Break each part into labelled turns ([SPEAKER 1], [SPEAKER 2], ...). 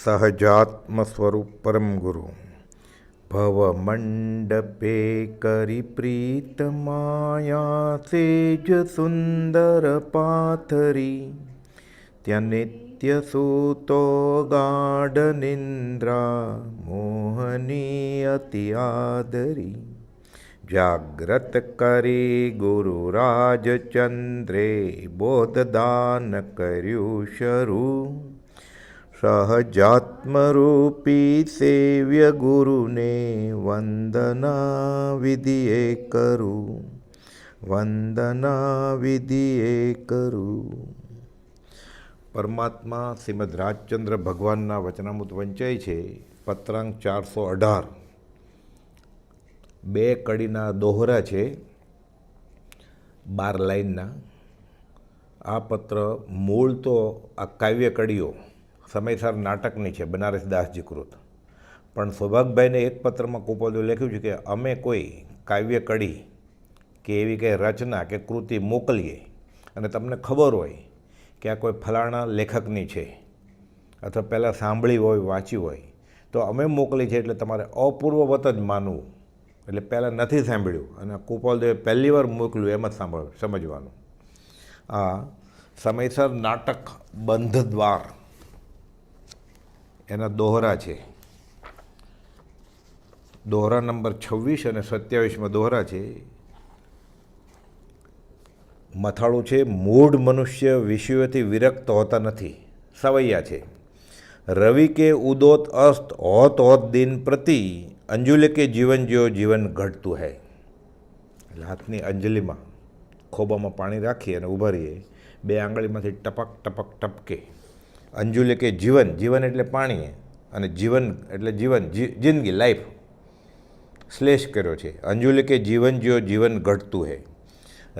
[SPEAKER 1] सहजात्म स्वरूप परम गुरु भव मंडपे करी प्रीत माया सेज सुंदर पाथरी त्या नित्य सूतो गाढ़ निंद्रा मोहनी अति आदरी जाग्रत करी गुरु राजचंद्रे बोधदान कर्यु शरू सहजात्मरूपी सेव्य गुरुने वंदना विधिए करू वंदना विधिए करू। परमात्मा श्रीमद राजचंद्र भगवानना वचनामृत वंचाय छे पत्रांक 418 बे कड़ीना दोहरा छे 12 लाइनना। आ पत्र मूळ तो आ काव्य कड़ीओ समयसर नाटकनी है बनारस दासजी कृत, पण सौभागभाई ने एक पत्र में कुपोदे लख्यु है कि अमे कोई काव्य कड़ी के एवी कई रचना के कृति मोकलीए अने तमने खबर होय कि आ कोई फलाणा लेखकनी है अथवा पहला सांभळी होय वाँची होय तो अमे मोकली है एटले तमारे अपूर्ववत ज मानवुं, एटले पहला नथी सांभळ्युं अने कुपोदे पहली वार मोकल्युं एम ज समजवानुं। आ समयसर नाटक बंध द्वार एना दोहरा है। दोहरा नंबर 26 और 27 में दोहरा है। मथाड़ू है मूढ़ मनुष्य विषयों विरक्त होता नहीं, सवैया है। रवि के उदोत अस्त होत होत दिन प्रति अंजुले के जीवन जो जीवन घटतु है। हाथनी अंजलि में खोबा में पानी राखी और ऊभा रहीए, बे आंगળી में टपक टपक टपके। अंजुले के जीवन, जीवन एटले पाणी अने जीवन एटले जीवन जिंदगी लाइफ श्लेष कर्यो छे। अंजुले के जीवन जो जीवन घटतु है।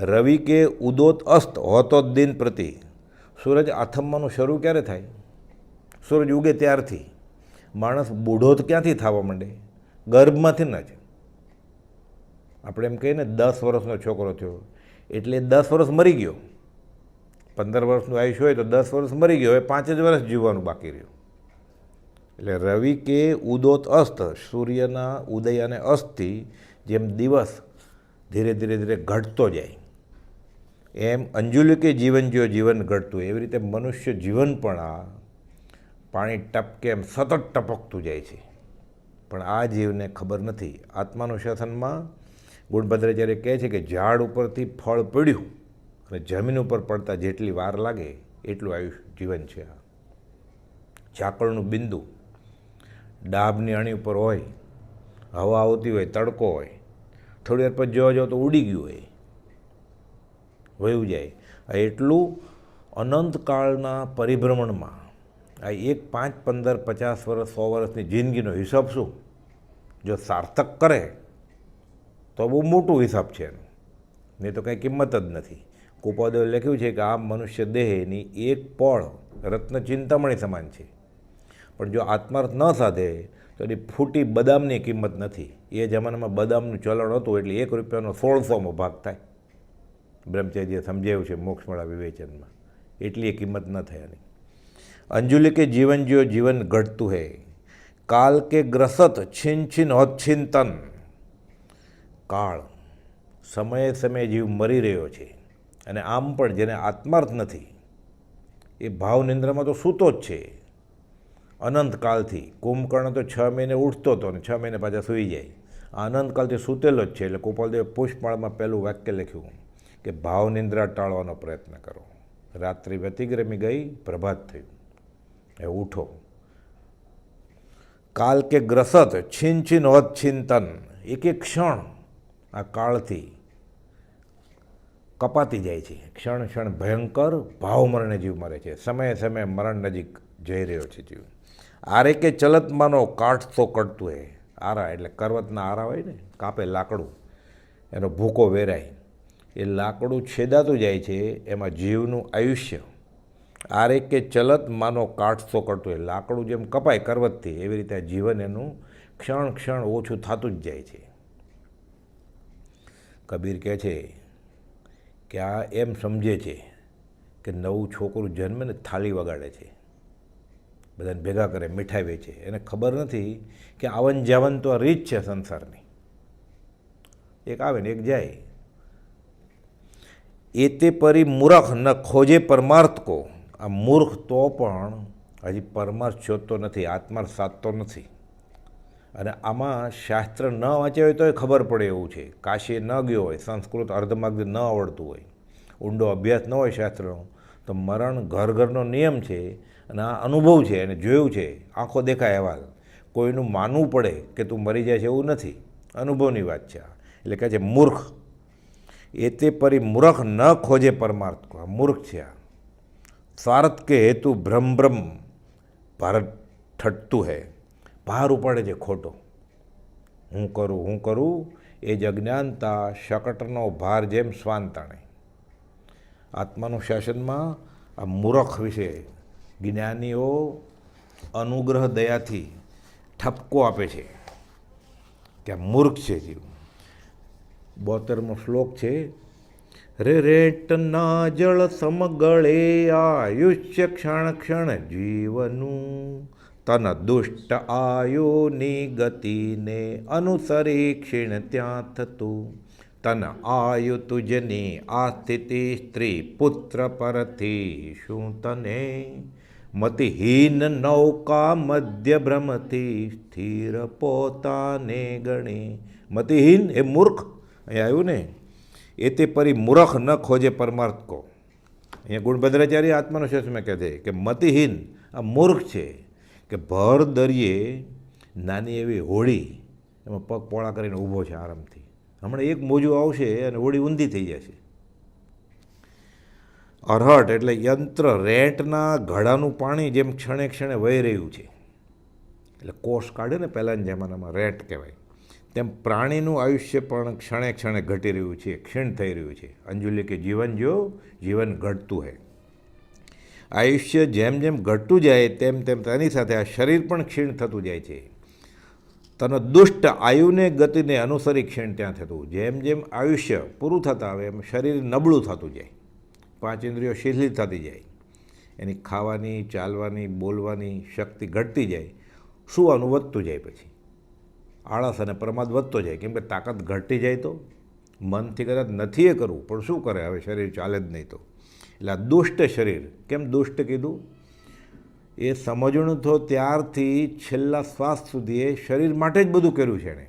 [SPEAKER 1] रवि के उदोत अस्त होतो दिन प्रति सूरज आथमवानुं शरू क्यारे थाय? सूरज उगे त्यारथी। माणस बूढ़ो तो क्यांथी थवा मांडे? गर्भमांथी न ज। आपणे एम कहीए ने 10 वर्षनो छोकरो थयो एटले 10 वर्ष मरी गयो। 15 वर्षનું आयुष्य હોય तो 10 वर्ष मरी गयो, હવે 5 જ વર્ષ જીવવાનું બાકી રહ્યું। એટલે રવિ કે ઉદોત અસ્ત, સૂર્યના ઉદય અને અસ્તથી જેમ દિવસ ધીરે ધીરે ધીરે ઘટતો જાય એમ અંજુલ કે જીવન જો જીવન ઘટતું એવી રીતે મનુષ્ય જીવન પણ આ પાણી ટપકે એમ સતત ટપકતું જાય છે, પણ આ જીવને ખબર નથી। આત્માનુશાસનમાં ગુણભદ્રાચાર્ય કહે છે કે ઝાડ ઉપરથી ફળ પડ્યું અને જમીન ઉપર પડતા જેટલી વાર લાગે એટલું આયુષ્ય જીવન છે। આ ઝાકળનું બિંદુ ડાબની અણી ઉપર હોય, હવા આવતી હોય, તડકો હોય, થોડી વાર પછી જોવા જાવ તો ઉડી ગયું હોય, વયું જાય। આ એટલું અનંતકાળના પરિભ્રમણમાં આ 1, 5, 15, 50 વર્ષ 100 વર્ષની જિંદગીનો હિસાબ શું? જો સાર્થક કરે તો બહુ મોટું હિસાબ છે એનો, નહીં તો કંઈ કિંમત જ નથી। કુપોદે લખ્યું છે કે આ મનુષ્ય દેહની એક પળ રત્ન ચિંતામણી સમાન છે, પણ જો આત્માર્થ ન સાધે તો એની ફૂટી બદામની કિંમત નથી। એ જમાનામાં બદામનું ચલણ હતું એટલે 1 રૂપિયાનો 1600મો ભાગ થાય। બ્રહ્મચારીએ સમજાવ્યું છે મોક્ષમાળા વિવેચનમાં, એટલી એ કિંમત ન થયાની। અંજુલે કે જીવન જો જીવન ઘટતું હે, કાલ કે ગ્રસત છીન છીન હોત છીન તન। કાળ સમયે સમયે જીવ મરી રહ્યો છે અને આમ પણ જેને આત્માર્થ નથી એ ભાવ નિંદ્રામાં તો સૂતો જ છે અનંતકાળથી। કુંભકર્ણ તો 6 મહિને ઉઠતો હતો અને 6 મહિને પાછા સૂઈ જાય, આ અનંતકાળથી સૂતેલો જ છે। એટલે ગોપાલદેવે પુષ્પમાળામાં પહેલું વાક્ય લખ્યું કે ભાવ નિંદ્રા ટાળવાનો પ્રયત્ન કરો। રાત્રિ વ્યતિક્રમી ગઈ, પ્રભાત થયું, એ ઉઠો। કાલ કે ગ્રસત છીન છીન હોત છીન તન, એક એક ક્ષણ આ કાળથી કપાતી જાય છે। ક્ષણ ક્ષણ ભયંકર ભાવ મરણે જીવ મરે છે, સમયે સમયે મરણ નજીક જઈ રહ્યો છે જીવ। આરે કે ચલત માનો કાઠ તો કડતું હે। આરા એટલે કરવતના આરા હોય ને, કાપે લાકડું, એનો ભૂકો વેરાય, એ લાકડું છેદાતું જાય છે, એમાં જીવનું આયુષ્ય આરે કે ચલત માનો કાઠ તો કડતું હે। લાકડું જેમ કપાય કરવતથી એવી રીતે જીવન એનું ક્ષણ ક્ષણ ઓછું થતું જ જાય છે। કબીર કહે છે કે આ એમ સમજે છે કે નવું છોકરું જન્મે ને થાળી વગાડે છે, બધાને ભેગા કરે, મીઠાઈ વેચે. એને ખબર નથી કે આવન જાવન તો આ રીત છે સંસારની. એક આવે ને એક જાય. એ તે પરી મૂર્ખ ન ખોજે પરમાર્થ કો. આ મૂર્ખ તો પણ હજી પરમાર્થ શોધતો નથી, આત્માર્થ સાધતો નથી. અને આમાં શાસ્ત્ર ન વાંચ્યા હોય તોય ખબર પડે એવું છે. કાશી ન ગયો હોય, સંસ્કૃત અર્ધમાર્ગ ન આવડતું હોય, ઊંડો અભ્યાસ ન હોય શાસ્ત્રનો, તો મરણ ઘર ઘરનો નિયમ છે. અને આ અનુભવ છે, અને જોયું છે, આંખો દેખાય અહેવાલ. કોઈનું માનવું પડે કે તું મરી જાય છે એવું નથી, અનુભવની વાત છે. એટલે કહે છે મૂર્ખ. એ તે પરી મૂર્ખ ન ખોજે પરમાર્થ કો. મૂર્ખ છે આ. સ્વાર્થ કે હેતુ ભ્રમ ભ્રમ ભારત ઠટતું હે. ભાર ઉપાડે છે ખોટો. હું કરું એ જ અજ્ઞાનતા શકટનો ભાર જેમ શ્વાન તાણે. આત્માનું શાસનમાં આ મૂર્ખ વિશે જ્ઞાનીઓ અનુગ્રહ દયાથી ઠપકો આપે છે કે આ મૂર્ખ છે જીવ. 72મો શ્લોક છે. રે રેટના જળ સમગળે આયુષ્ય ક્ષણ ક્ષણ જીવનું તન દુષ્ટ આયુની ગતિને અનુસરી ક્ષીણ ત્યાં થતું. તન આયુ તુજની આ સ્થિતિ સ્ત્રી પુત્ર પરથી શું તને મતિહીન નૌકા મધ્ય ભ્રમથી સ્થિર પોતાને ગણી. મતિહીન એ મૂર્ખ અહીંયા આવ્યું ને. એ તે પરી મૂર્ખ ન ખોજે પરમાર્થ કો. અહીંયા ગુણભદ્રાચાર્ય આત્માનો શાસ્ત્રમાં કહે છે કે મતિહીન આ મૂર્ખ છે કે ભર દરિયે નાની એવી હોડી, એમાં પગ પોળા કરીને ઊભો છે આરામથી. હમણાં એક મોજું આવશે અને હોડી ઊંધી થઈ જશે. અરહટ એટલે યંત્ર રેંટના ઘડાનું પાણી જેમ ક્ષણે ક્ષણે વહી રહ્યું છે. એટલે કોષ કાઢે ને પહેલાંના જમાનામાં રેંટ કહેવાય. તેમ પ્રાણીનું આયુષ્ય પણ ક્ષણે ક્ષણે ઘટી રહ્યું છે, ક્ષીણ થઈ રહ્યું છે. અંજુલી કે જીવન જો જીવન ઘટતું હે. આયુષ્ય જેમ જેમ ઘટતું જાય તેમ તેમ તેની સાથે આ શરીર પણ ક્ષીણ થતું જાય છે. તને દુષ્ટ આયુને ગતિને અનુસરી ક્ષીણ ત્યાં થતું. જેમ જેમ આયુષ્ય પૂરું થતા આવે એમ શરીર નબળું થતું જાય, 5 ઇન્દ્રિયો શિથિલ થતી જાય, એની ખાવાની, ચાલવાની, બોલવાની શક્તિ ઘટતી જાય, સુવાનું વધતું જાય. પછી આળસ અને પ્રમાદ વધતો જાય, કેમ કે તાકાત ઘટતી જાય. તો મનથી કદાચ નથી એ કરવું, પણ શું કરે, હવે શરીર ચાલે જ નહીં તો. એટલે આ દુષ્ટ શરીર. કેમ દુષ્ટ કીધું? એ સમજણું તો ત્યારથી છેલ્લા શ્વાસ સુધી એ શરીર માટે જ બધું કર્યું છે એણે.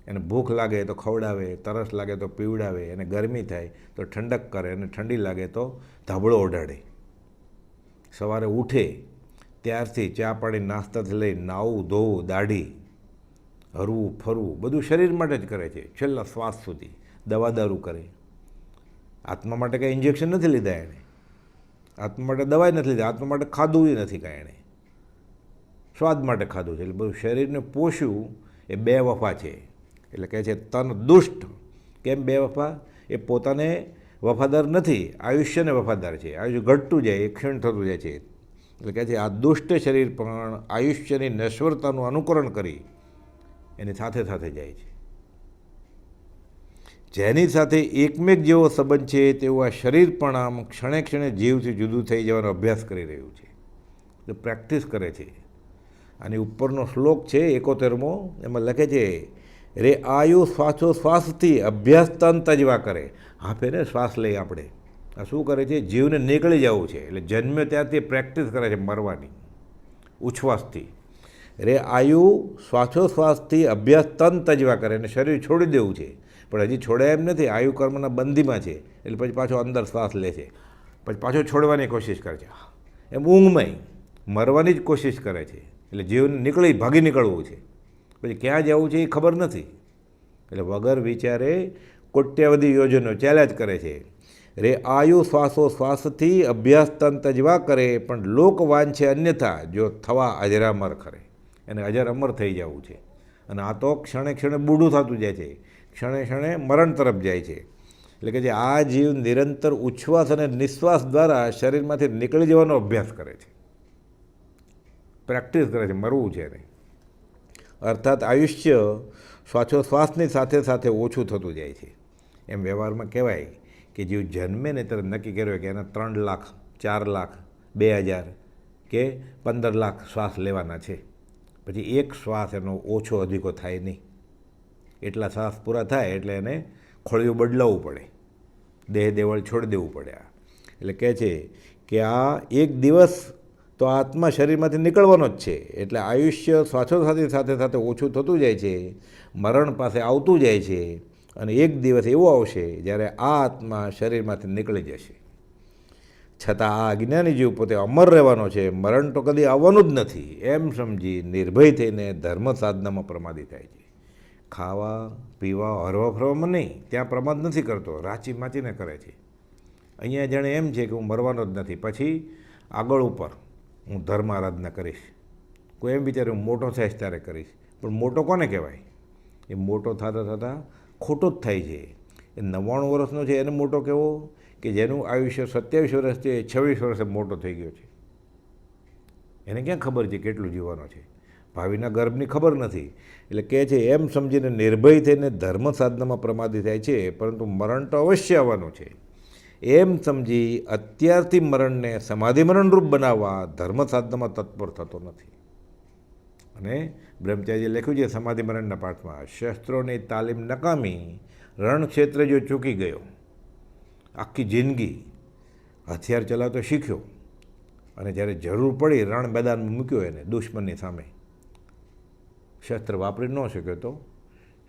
[SPEAKER 1] એને ભૂખ લાગે તો ખવડાવે, તરસ લાગે તો પીવડાવે, એને ગરમી થાય તો ઠંડક કરે, અને ઠંડી લાગે તો ધાબળો ઓઢાડે. સવારે ઉઠે ત્યારથી ચા પાણી નાસ્તાથી લઈ નાવું ધોવું, દાઢી, હરવું ફરવું બધું શરીર માટે જ કરે છે છેલ્લા શ્વાસ સુધી. દવા દારૂ કરે. આત્મા માટે કંઈ ઇન્જેક્શન નથી લીધા એણે, આત્મા માટે દવાઈ નથી લીધી, આત્મા માટે ખાધું નથી કાંઈ એણે, સ્વાદ માટે ખાધું છે. એટલે બધું શરીરને પોષવું એ બે વફા છે. એટલે કહે છે તન દુષ્ટ. કેમ બે વફા? એ પોતાને વફાદાર નથી, આયુષ્યને વફાદાર છે. આયુષ્ય ઘટતું જાય, એ ક્ષીણ થતું જાય છે. એટલે કહે છે આ દુષ્ટ શરીર પણ આયુષ્યની નશ્વરતાનું અનુકરણ કરી એની સાથે સાથે જાય છે. જેની સાથે એકમેક જેવો સંબંધ છે તેવું આ શરીર પણ આમ ક્ષણે ક્ષણે જીવથી જુદું થઈ જવાનો અભ્યાસ કરી રહ્યું છે, તો પ્રેક્ટિસ કરે છે. આની ઉપરનો શ્લોક છે 71મો, એમાં લખે છે રે આયુ શ્વાસોશ્વાસથી અભ્યાસ તન તજવા કરે. હાફે ને શ્વાસ લઈ આપણે આ શું કરે છે? જીવને નીકળી જવું છે. એટલે જન્મ્યો ત્યારથી પ્રેક્ટિસ કરે છે મરવાની, ઉચ્છ્વાસથી. રે આયુ શ્વાસોશ્વાસથી અભ્યાસ તન તજવા કરે, અને શરીર છોડી દેવું છે. પણ હજી છોડાય એમ નથી, આયુ કર્મના બંધીમાં છે. એટલે પછી પાછો અંદર શ્વાસ લે છે, પછી પાછો છોડવાની કોશિશ કરે છે. એમ ઊંઘમાંય મરવાની જ કોશિશ કરે છે. એટલે જીવને ભાગી નીકળવું છે. પછી ક્યાં જવું છે એ ખબર નથી. એટલે વગર વિચારે કોટ્યાવધી યોજનો ચાલ્યા જ કરે છે. રે આયુ શ્વાસોશ્વાસથી અભ્યાસ તન તજવા કરે, પણ લોક વાંછે અન્યથા જો થવા અજરામર કરે. એને અજર અમર થઈ જવું છે. અને આ તો ક્ષણે ક્ષણે બૂઢું થતું જાય છે, ક્ષણે ક્ષણે મરણ તરફ જાય છે. એટલે કે જે આ જીવ નિરંતર ઉચ્છ્વાસ અને નિશ્વાસ દ્વારા શરીરમાંથી નીકળી જવાનો અભ્યાસ કરે છે, પ્રેક્ટિસ કરે છે, મરવું છે નહીં. અર્થાત આયુષ્ય શ્વાસોશ્વાસની સાથે સાથે ઓછું થતું જાય છે. એમ વ્યવહારમાં કહેવાય કે જીવ જન્મે ને ત્યારે નક્કી કર્યો કે એના 3 લાખ, 4 લાખ, 2000 કે 15 લાખ શ્વાસ લેવાના છે, પછી એક શ્વાસ એનો ઓછો અધિકો થાય નહીં. એટલા શ્વાસ પૂરા થાય એટલે એને ખોળિયું બદલાવવું પડે, દેહ દેવળ છોડી દેવું પડે. એટલે કહે છે કે આ એક દિવસ તો આત્મા શરીરમાંથી નીકળવાનો જ છે. એટલે આયુષ્ય શ્વાસોશ્વાસની સાથે સાથે ઓછું થતું જાય છે, મરણ પાસે આવતું જાય છે, અને એક દિવસ એવો આવશે જ્યારે આ આત્મા શરીરમાંથી નીકળી જશે. છતાં આ અજ્ઞાની જીવ પોતે અમર રહેવાનો છે, મરણ તો કદી આવવાનું જ નથી એમ સમજી નિર્ભય થઈને ધર્મ સાધનામાં પ્રમાદી થાય છે. ખાવા પીવા હરવા ફરવામાં નહીં, ત્યાં પ્રમાદ નથી કરતો, રાચી માચીને કરે છે. અહીંયા જાણે એમ છે કે હું મરવાનો જ નથી, પછી આગળ ઉપર હું ધર્મ આરાધના કરીશ. કોઈ એમ વિચારે હું મોટો થઈશ ત્યારે કરીશ, પણ મોટો કોને કહેવાય? એ મોટો થતાં થતાં ખોટો જ થાય છે. એ 99 વર્ષનો છે એને મોટો કહેવો, કે જેનું આયુષ્ય 27 વર્ષ છે, 26 વર્ષે મોટો થઈ ગયો છે? એને ક્યાં ખબર છે કેટલું જીવવાનો છે? ભાવિના ગર્ભની ખબર નથી. એટલે કહે છે એમ સમજીને નિર્ભય થઈને ધર્મ સાધનામાં પ્રમાદી થાય છે, પરંતુ મરણ તો અવશ્ય આવવાનું છે એમ સમજી અત્યારથી મરણને સમાધિ મરણરૂપ બનાવવા ધર્મ સાધનામાં તત્પર થતો નથી. અને બ્રહ્મચારીએ લખ્યું છે સમાધિ મરણના પાઠમાં, શસ્ત્રોની તાલીમ નકામી, રણક્ષેત્ર જો ચૂકી ગયો, આખી જિંદગી હથિયાર ચલાવતો શીખ્યો, અને જ્યારે જરૂર પડી રણ મેદાનમાં મૂક્યો એને દુશ્મનની સામે, શસ્ત્ર વાપરી ન શક્યો તો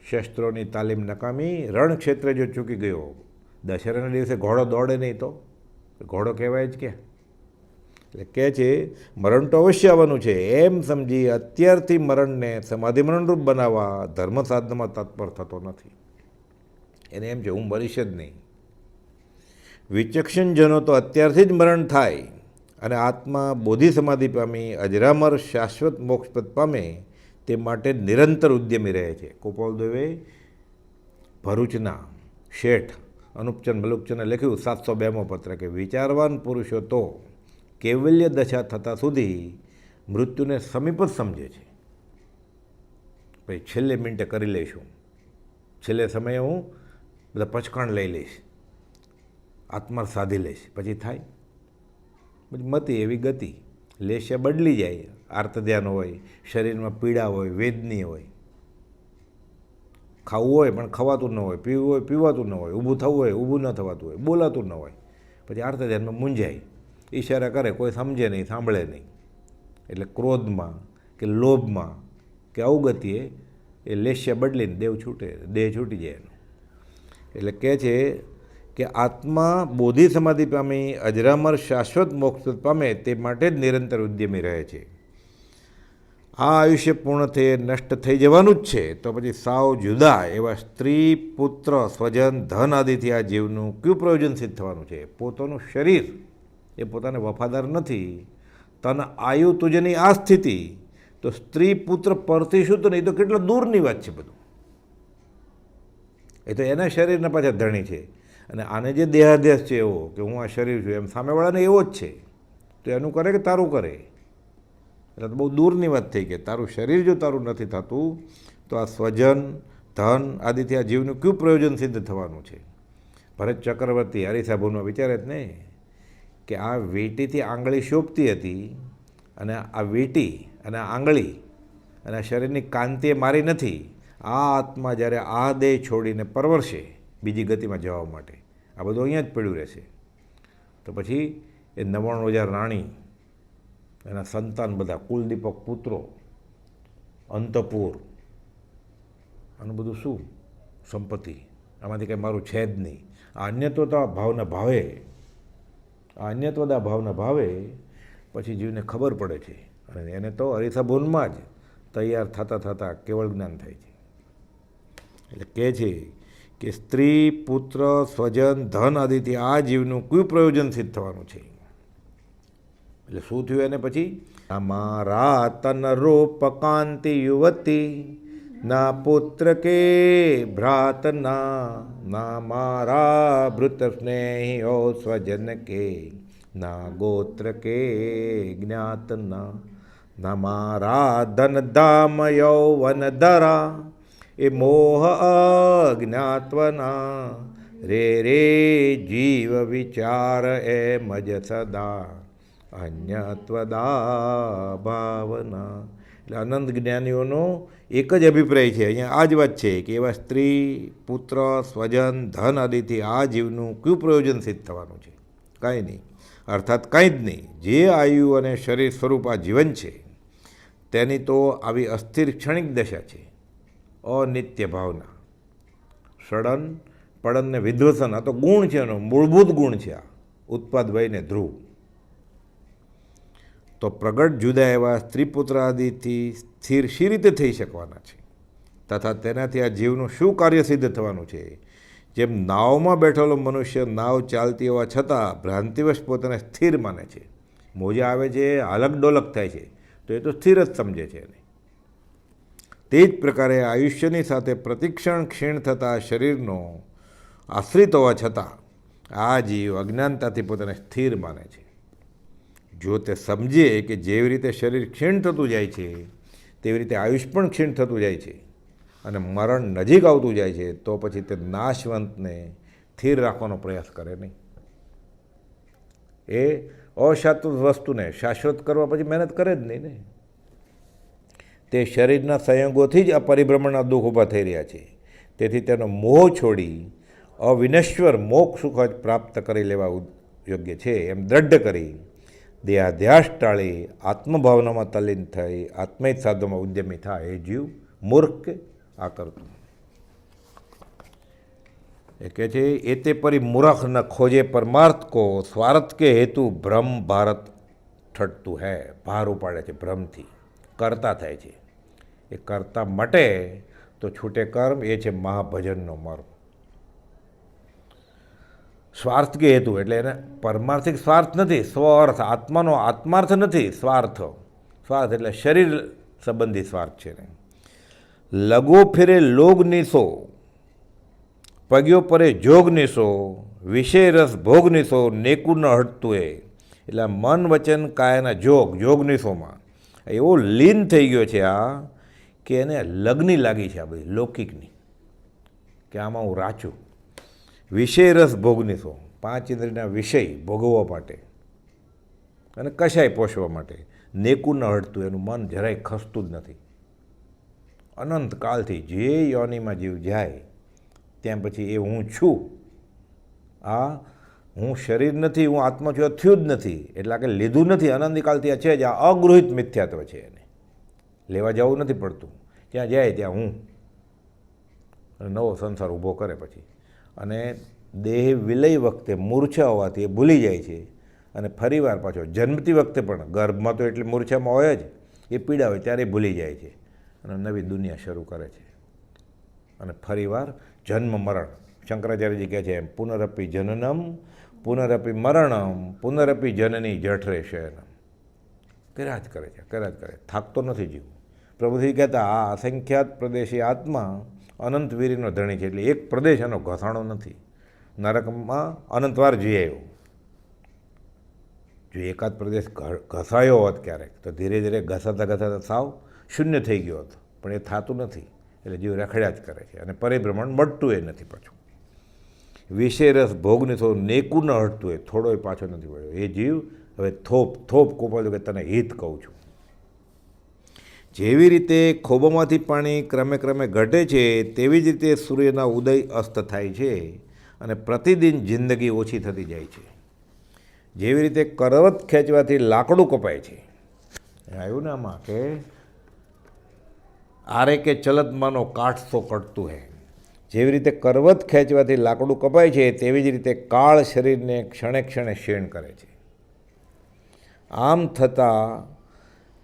[SPEAKER 1] શસ્ત્રોની તાલીમ નકામી, રણક્ષેત્ર જો ચૂકી ગયો. દશેરાના દિવસે ઘોડો દોડે નહીં તો ઘોડો કહેવાય જ કે? એટલે કહે છે મરણ તો અવશ્ય આવવાનું છે એમ સમજી અત્યારથી મરણને સમાધિ મરણરૂપ બનાવવા ધર્મ સાધનામાં તત્પર થતો નથી. એને એમ છે હું મરીશ જ નહીં. વિચક્ષણજનો તો અત્યારથી જ મરણ થાય અને આત્મા બોધિ સમાધિ પામી અજરામર શાશ્વત મોક્ષપદ પામે તે માટે નિરંતર ઉદ્યમી રહે છે. ગોપાલદેવે ભરૂચના શેઠ અનુપચંદ મલુકચંદે લખ્યું 702મો પત્ર કે વિચારવાન પુરુષો તો કૈવલ્ય દશા થતાં સુધી મૃત્યુને સમીપ જ સમજે છે. ભાઈ છેલ્લે મિનિટે કરી લઈશું, છેલ્લે સમયે હું બધા પચકાણ લઈ લઈશ, આત્મા સાધી લઈશ, પછી થાય. પછી મતી એવી ગતિ, લેશે બદલી જાય. આર્ત ધ્યાન હોય, શરીરમાં પીડા હોય, વેદની હોય, ખાવું હોય પણ ખવાતું ન હોય, પીવું હોય પીવાતું ન હોય, ઊભું થવું હોય ઊભું ન થવાતું હોય, બોલાતું ન હોય, પછી આર્ત ધ્યાનમાં મૂંઝાય, ઈશારા કરે, કોઈ સમજે નહીં, સાંભળે નહીં. એટલે ક્રોધમાં કે લોભમાં કે અવગતિએ એ લેશ્ય બદલીને દેહ છૂટી જાય એનો. એટલે કહે છે કે આત્મા બોધિ સમાધિ પામી અજરામર શાશ્વત મોક્ષ પામે તે માટે જ નિરંતર ઉદ્યમી રહે છે. આ આયુષ્ય પૂર્ણ થઈ નષ્ટ થઈ જવાનું જ છે, તો પછી સાવ જુદા એવા સ્ત્રી પુત્ર સ્વજન ધન આદિથી આ જીવનું કયું પ્રયોજન સિદ્ધ થવાનું છે? પોતાનું શરીર એ પોતાને વફાદાર નથી, તન આયુ તુજની આ સ્થિતિ, તો સ્ત્રી પુત્ર પરથી શું તો નહીં તો કેટલો દૂરની વાત છે બધું. એ તો એના શરીરના પાછા ધણી છે, અને આને જે દેહાધ્યાસ છે એવો કે હું આ શરીર છું એમ સામેવાળાને એવો જ છે, તો એનું કરે કે તારું કરે? એટલે તો બહુ દૂરની વાત થઈ કે તારું શરીર જો તારું નથી થતું તો આ સ્વજન ધન આદિથી આ જીવનું કયું પ્રયોજન સિદ્ધ થવાનું છે? ભરત ચક્રવર્તી હરિસાભુનમાં વિચારે જ નહીં કે આ વીંટીથી આંગળી શોભતી હતી, અને આ વીંટી અને આંગળી અને આ શરીરની કાંતિએ મારી નથી. આ આત્મા જ્યારે આ દેહ છોડીને પરવરશે બીજી ગતિમાં જવા માટે, આ બધું અહીંયા જ પડ્યું રહેશે. તો પછી એ 99,000 રાણી, એના સંતાન બધા, કુલદીપક પુત્રો, અંતપુર, આનું બધું શું સંપત્તિ? આમાંથી કંઈ મારું છે જ નહીં. આ અન્યત્વતા ભાવના ભાવે, આ અન્યત્વતા ભાવના ભાવે પછી જીવને ખબર પડે છે, અને એને તો હરિસાભુનમાં જ તૈયાર થતાં થતાં કેવળ જ્ઞાન થાય છે. એટલે કહે છે કે સ્ત્રી પુત્ર સ્વજન ધન આદિથી આ જીવનું કયું પ્રયોજન સિદ્ધ થવાનું છે? એટલે શું થયું એને પછી? અમારા તન રૂપ કાંતિ યુવતી, ના પુત્ર કે ભ્રાતના, ના મારા ભૃત સ્નેહ્યો સ્વજન કે, ના ગોત્ર કે જ્ઞાતના, ના મારા ધન ધામ યૌવન ધરા, એ મોહ અજ્ઞાત્વના, રે રે જીવ વિચાર એમ જ સદા, અન્યત્વદા ભાવના. એટલે અનંત જ્ઞાનીઓનો એક જ અભિપ્રાય છે, અહીંયા આ જ વાત છે કે એવા સ્ત્રી, પુત્ર, સ્વજન, ધન આદિથી આ જીવનું કયું પ્રયોજન સિદ્ધ થવાનું છે? કાંઈ નહીં, અર્થાત કાંઈ જ નહીં. જે આયુ અને શરીર સ્વરૂપ આ જીવન છે તેની તો આવી અસ્થિર ક્ષણિક દશા છે, અનિત્ય ભાવના. સડન પડન ને વિધ્વસન, આ તો ગુણ છે, એનો મૂળભૂત ગુણ છે. આ ઉત્પાદ વય ને ધ્રુવ તો પ્રગટ જુદા એવા સ્ત્રી પુત્ર આદિથી સ્થિર શી રીતે થઈ શકવાના છે, તથા તેનાથી આ જીવનું શું કાર્ય સિદ્ધ થવાનું છે? જેમ નાવમાં બેઠેલો મનુષ્ય નાવ ચાલતી હોવા છતાં ભ્રાંતિવશ પોતાને સ્થિર માને છે, મોજા આવે છે, હાલક ડોલક થાય છે, તો એ તો સ્થિર જ સમજે છે એને. તે જ પ્રકારે આયુષ્યની સાથે પ્રતિક્ષણ ક્ષીણ થતા શરીરનો આશ્રિત હોવા છતાં આ જીવ અજ્ઞાનતાથી પોતાને સ્થિર માને છે. જો તે સમજે કે જેવી રીતે શરીર ક્ષીણ થતું જાય છે તેવી રીતે આયુષ પણ ક્ષીણ થતું જાય છે અને મરણ નજીક આવતું જાય છે, તો પછી તે નાશવંતને સ્થિર રાખવાનો પ્રયાસ કરે નહીં. એ અશાશ્વત વસ્તુને શાશ્વત કરવા પછી મહેનત કરે જ નહીં ને. તે શરીરના સંયોગોથી જ આ પરિભ્રમણના દુઃખ ઊભા થઈ રહ્યા છે. તેથી તેનો મોહ છોડી અવિનશ્વર મોક્ષ સુખ જ પ્રાપ્ત કરી લેવા યોગ્ય છે એમ દ્રઢ કરી દેહાધ્યાસ ટાળી આત્મભાવનામાં તલ્લીન થઈ આત્મહિત સાધવામાં ઉદ્યમી થાય એ જીવ મૂર્ખ આ કરતું. એ કહે છે એ તે પરી મૂર્ખ ન ખોજે પરમાર્થ કો સ્વાર્થ કે હેતુ ભ્રમ ભારત ઠટતું હૈ. ભાર ઉપાડે છે ભ્રમથી, કરતા થાય છે. એ કરતા મટે તો છૂટે કર્મ, એ છે મહાભજનનો મર્મ. સ્વાર્થ કે હેતુ એટલે એને પરમાર્થિક સ્વાર્થ નથી, સ્વઅર્થ, આત્માનો આત્માર્થ નથી, સ્વાર્થ. સ્વાર્થ એટલે શરીર સંબંધી સ્વાર્થ છે ને. લગો ફિરે લોગ નિશો, પગ્યો પરે જોગ નિશો, વિષય રસ ભોગ નિશો, નેકું ન હટતું એ. એટલે મન વચન કાયાના જોગ નિશોમાં એવો લીન થઈ ગયો છે આ કે એને લગ્ની લાગી છે આ બધી લૌકિકની, કે આમાં હું રાચું. વિષય રસ ભોગનીશો, પાંચ ઇન્દ્રિયના વિષય ભોગવવા માટે અને કશાય પોષવા માટે. નેકું ન હટતું, એનું મન જરાય ખસતું જ નથી. અનંતકાળથી જે યોનિમાં જીવ જાય ત્યાં પછી એ હું છું, આ હું શરીર નથી, હું આત્મા છું, થયું જ નથી. એટલે કે લીધું નથી, અનંતકાળથી આ છે જ. આ અગૃહિત મિથ્યાત્વ છે, એને લેવા જવું નથી પડતું. ત્યાં જાય ત્યાં હું નવો સંસાર ઊભો કરે પછી. અને દેહ વિલય વખતે મૂર્છા હોવાથી એ ભૂલી જાય છે અને ફરીવાર પાછો જન્મતી વખતે પણ ગર્ભમાં તો એટલી મૂર્છામાં હોય જ, એ પીડા હોય ત્યારે ભૂલી જાય છે અને નવી દુનિયા શરૂ કરે છે. અને ફરીવાર જન્મ મરણ, શંકરાચાર્યજી કહે છે એમ, પુનરપી જનનમ પુનરપી મરણમ પુનરપી જનની જઠરે શયનમ. કર્યા જ કરે છે, કર્યા જ કરે, થાકતો નથી જીવ. પ્રભુજી કહેતા આ અસંખ્યાત પ્રદેશી આત્મા અનંત વીરીનો ધણી છે. એટલે એક પ્રદેશ એનો ઘસાણો નથી. નરકમાં અનંતવાર જઈ આવ્યો. જો એકાદ પ્રદેશ ઘસાયો હોત ક્યારેક તો ધીરે ધીરે ઘસાતા સાવ શૂન્ય થઈ ગયો હતો, પણ એ થતું નથી. એટલે જીવ રખડ્યા જ કરે છે અને પરિભ્રમણ મળતું એ નથી પાછું. વિષય રસ ભોગને થોડું નેકું ન હટતું એ થોડોય પાછો નથી પડ્યો. એ જીવ હવે થોપ કોપાડ્યું કે તને હિત કહું છું. જેવી રીતે ખોબામાંથી પાણી ક્રમે ક્રમે ઘટે છે તેવી જ રીતે સૂર્યના ઉદય અસ્ત થાય છે અને પ્રતિદિન જિંદગી ઓછી થતી જાય છે. જેવી રીતે કરવત ખેંચવાથી લાકડું કપાય છે, આવ્યું ને આમાં કે આરે કે ચલત માનો કાઠ સો કટતું હે. જેવી રીતે કરવત ખેંચવાથી લાકડું કપાય છે તેવી જ રીતે કાળ શરીરને ક્ષણે ક્ષણે ક્ષીણ કરે છે. આમ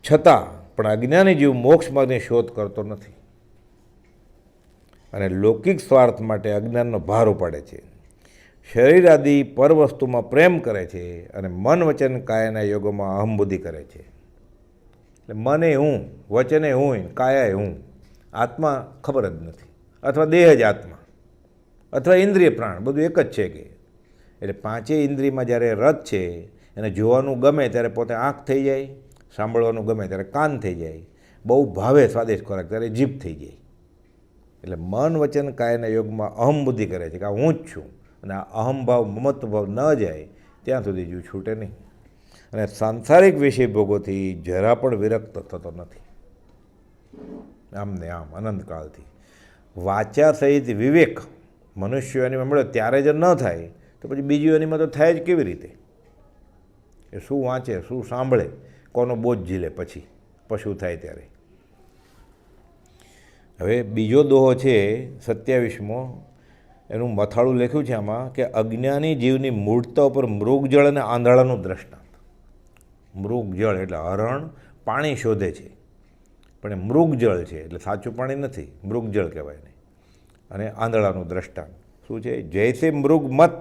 [SPEAKER 1] છતાં પણ અજ્ઞાની જીવ મોક્ષ માર્ગની શોધ કરતો નથી અને લૌકિક સ્વાર્થ માટે અજ્ઞાનનો ભાર ઉપાડે છે. શરીર આદિ પર વસ્તુમાં પ્રેમ કરે છે અને મન વચન કાયાના યોગોમાં અહંબુદ્ધિ કરે છે. એટલે મને હું, વચને હું, કાયાએ હું. આત્મા ખબર જ નથી, અથવા દેહ જ આત્મા, અથવા ઇન્દ્રિય પ્રાણ, બધું એક જ છે કે. એટલે પાંચેય ઇન્દ્રિયમાં જ્યારે રત છે, એને જોવાનું ગમે ત્યારે પોતે આંખ થઈ જાય, સાંભળવાનું ગમે ત્યારે કાન થઈ જાય, બહુ ભાવે સ્વાદિષ્ટ ખોરાક ત્યારે જીભ થઈ જાય. એટલે મન વચન કાયના યોગમાં અહંબુદ્ધિ કરે છે કે આ હું જ છું. અને આ અહમભાવ મમત્વભાવ ન જાય ત્યાં સુધી જીવ છૂટે નહીં. અને સાંસારિક વિષય ભોગોથી જરા પણ વિરક્ત થતો નથી. આમને આમ અનંતકાળથી વાચા સહિત વિવેક મનુષ્ય યોનિમાં મળ્યો ત્યારે જ ન થાય તો પછી બીજી યોનિમાં તો થાય જ કેવી રીતે? એ શું વાંચે, શું સાંભળે, કોનો બોજ ઝીલે પછી પશુ થાય ત્યારે. હવે બીજો દોહો છે 27મો, એનું મથાળું લખ્યું છે આમાં કે અજ્ઞાની જીવની મૂળતા ઉપર મૃગજળ અને આંધળાનું દ્રષ્ટાંત. મૃગજળ એટલે હરણ પાણી શોધે છે પણ એ મૃગજળ છે એટલે સાચું પાણી નથી, મૃગજળ કહેવાય ને. અને આંધળાનું દ્રષ્ટાંત શું છે? જૈસે મૃગ મત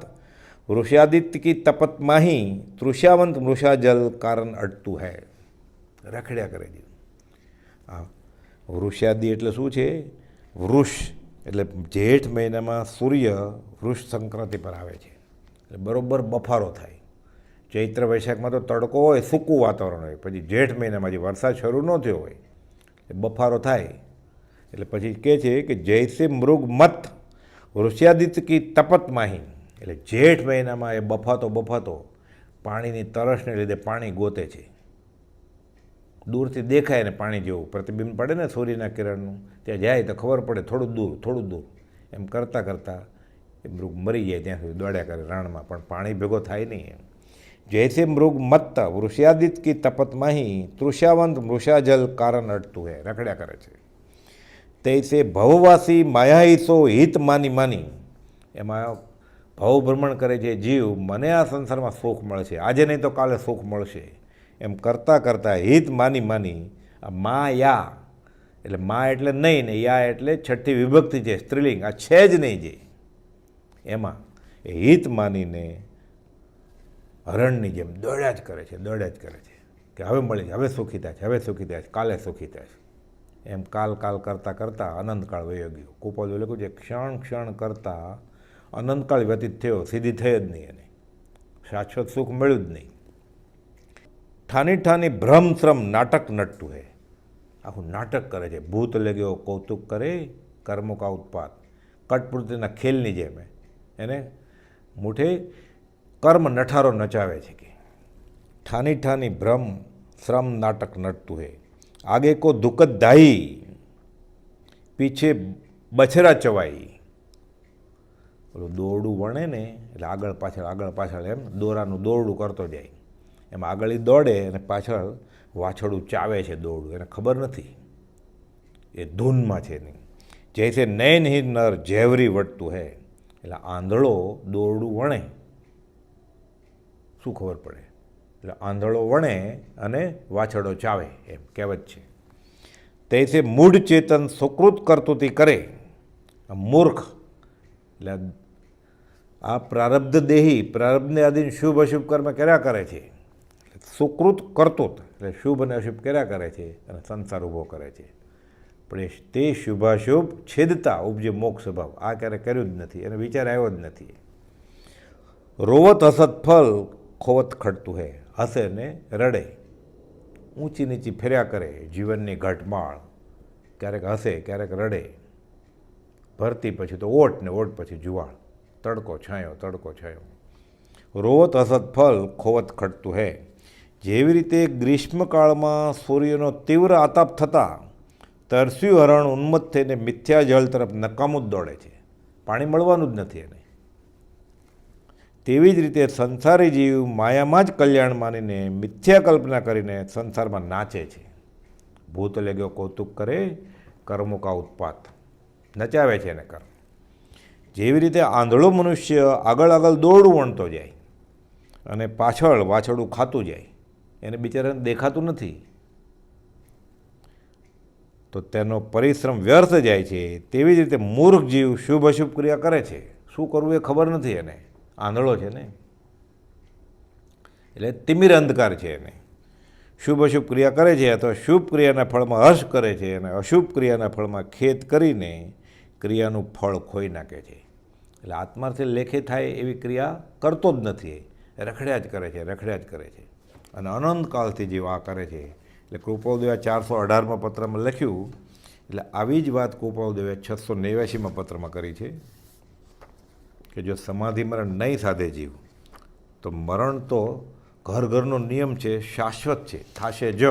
[SPEAKER 1] વૃષાદિત્ય કી તપત માહી તૃષાવંત મૃષાજલ કારણ અટતું હૈ. રખડ્યા કરે છે. હા, વૃષાદી એટલે શું છે? વૃષ એટલે જેઠ મહિનામાં સૂર્ય વૃષ સંક્રાંતિ પર આવે છે એટલે બરાબર બફારો થાય. ચૈત્ર વૈશાખમાં તો તડકો હોય, સૂકું વાતાવરણ હોય, પછી જેઠ મહિનામાં જે વરસાદ શરૂ ન થયો હોય એ બફારો થાય એટલે પછી કહે છે કે જૈસે મૃગ મત વૃષાદિત્ય કી તપત માહી, એટલે જેઠ મહિનામાં એ બફાતો પાણીની તરસને લીધે પાણી ગોતે છે. દૂરથી દેખાય ને પાણી જેવું પ્રતિબિંબ પડે ને સૂર્યના કિરણનું, ત્યાં જાય તો ખબર પડે થોડું દૂર એમ કરતાં એ મૃગ મરી જાય ત્યાં સુધી દોડ્યા કરે રાણમાં, પણ પાણી ભેગો થાય નહીં. એમ જૈસે મૃગ મત્ત વૃષાદિત કી તપત માહી તૃષાવંત મૃષાજલ કારણ અટતું હે, રખડ્યા કરે છે. તૈસે ભવવાસી માયાઈસો હિત માની, એમાં ભવ ભ્રમણ કરે છે જીવ, મને આ સંસારમાં સુખ મળશે, આજે નહીં તો કાલે સુખ મળશે એમ કરતાં હિત માની આ માયા એટલે મા એટલે નહીં ને યા એટલે છઠ્ઠી વિભક્તિ છે, સ્ત્રીલિંગ, આ છે જ નહીં જે, એમાં એ હિત માનીને હરણની જેમ દોડ્યા જ કરે છે કે હવે મળી જાય, હવે સુખી થાય છે, કાલે સુખી થાય છે. એમ કાલ કરતાં અનંતકાળ વયો ગયો. કુપોલ લખ્યું છે ક્ષણ કરતાં અનંતકાળ વ્યતીત થયો, સીધી થઈ જ નહીં, એને શાશ્વત સુખ મળ્યું જ નહીં. ઠાની ભ્રમ શ્રમ નાટક નટતું હે, આખું નાટક કરે છે. ભૂત લગ્યો કૌતુક કરે કર્મો કા ઉત્પાદ, કઠપૂર્તિના ખેલની જેમ એને મૂઠે કર્મ નઠારો નચાવે છે કે ઠાની ભ્રમ શ્રમ નાટક નટતું હે. આગે કો દુકદ દાહી પીછે બછરા ચવાઈ, ઓલું દોરડું વણે ને એટલે આગળ પાછળ એમ દોરાનું દોરડું કરતો જાય, એમ આગળ દોડે અને પાછળ વાછળું ચાવે છે દોરડું, એને ખબર નથી, એ ધૂનમાં છે નહીં. જૈસે નયનહીન નર ઝેવરી વટતું હે, એટલે આંધળો દોરડું વણે શું ખબર પડે, એટલે આંધળો વણે અને વાછળો ચાવે એમ કહેવત છે. તૈસે મૂઢ ચેતન સુકૃત કરતુતી કરે, મૂર્ખ એટલે આ પ્રારબ્ધ દેહી પ્રારબ્ધને આધીન શુભ અશુભ કર્મ કર્યા કરે છે. સુકૃત કરતુત એટલે શુભ અને અશુભ કર્યા કરે છે અને સંસાર ઊભો કરે છે, પણ તે શુભાશુભ છેદતા ઉપજે મોક્ષ સ્વભાવ, આ ક્યારે કર્યું જ નથી, એને વિચાર આવ્યો જ નથી. રોવત હસત ફલ ખોવત ખડતું હે, હસે ને રડે, ઊંચી નીચી ફેર્યા કરે જીવનની ઘટમાળ, ક્યારેક હસે ક્યારેક રડે, ભરતી પછી તો ઓટ ને ઓટ પછી જુવાળ, તડકો છાંયો. રોવત હસત ફલ ખોવત ખડતું હે, જેવી રીતે ગ્રીષ્મકાળમાં સૂર્યનો તીવ્ર આતાપ થતાં તરસ્યું હરણ ઉન્મત્ત થઈને મિથ્યા જળ તરફ નકામું જ દોડે છે, પાણી મળવાનું જ નથી એને, તેવી જ રીતે સંસારી જીવ માયામાં જ કલ્યાણ માનીને મિથ્યા કલ્પના કરીને સંસારમાં નાચે છે. ભૂત લગ્યો કૌતુક કરે કર્મો કા ઉત્પાત, નચાવે છે એને કર્મ. જેવી રીતે આંધળો મનુષ્ય આગળ દોરડું વણતો જાય અને પાછળ વાછળું ખાતું જાય, એને બિચારાને દેખાતું નથી તો તેનો પરિશ્રમ વ્યર્થ જાય છે. તેવી જ રીતે મૂર્ખ જીવ શુભ અશુભ ક્રિયા કરે છે, શું કરવું એ ખબર નથી એને, આંધળો છે ને, એટલે તિમિર અંધકાર છે એને. શુભ અશુભ ક્રિયા કરે છે અથવા શુભ ક્રિયાના ફળમાં હર્ષ કરે છે અને અશુભ ક્રિયાના ફળમાં ખેદ કરીને ક્રિયાનું ફળ ખોઈ નાખે છે. એટલે આત્માર્થે લેખે થાય એવી ક્રિયા કરતો જ નથી, રખડ્યા જ કરે છે અને અનંતકાળથી જીવ આ કરે છે. એટલે કૃપાળુદેવે 418માં પત્રમાં લખ્યું, એટલે આવી જ વાત કૃપાળુદેવે 689માં પત્રમાં કરી છે કે જો સમાધિ મરણ નહીં સાધે જીવ તો મરણ તો ઘર ઘરનો નિયમ છે, શાશ્વત છે, થાશે જ.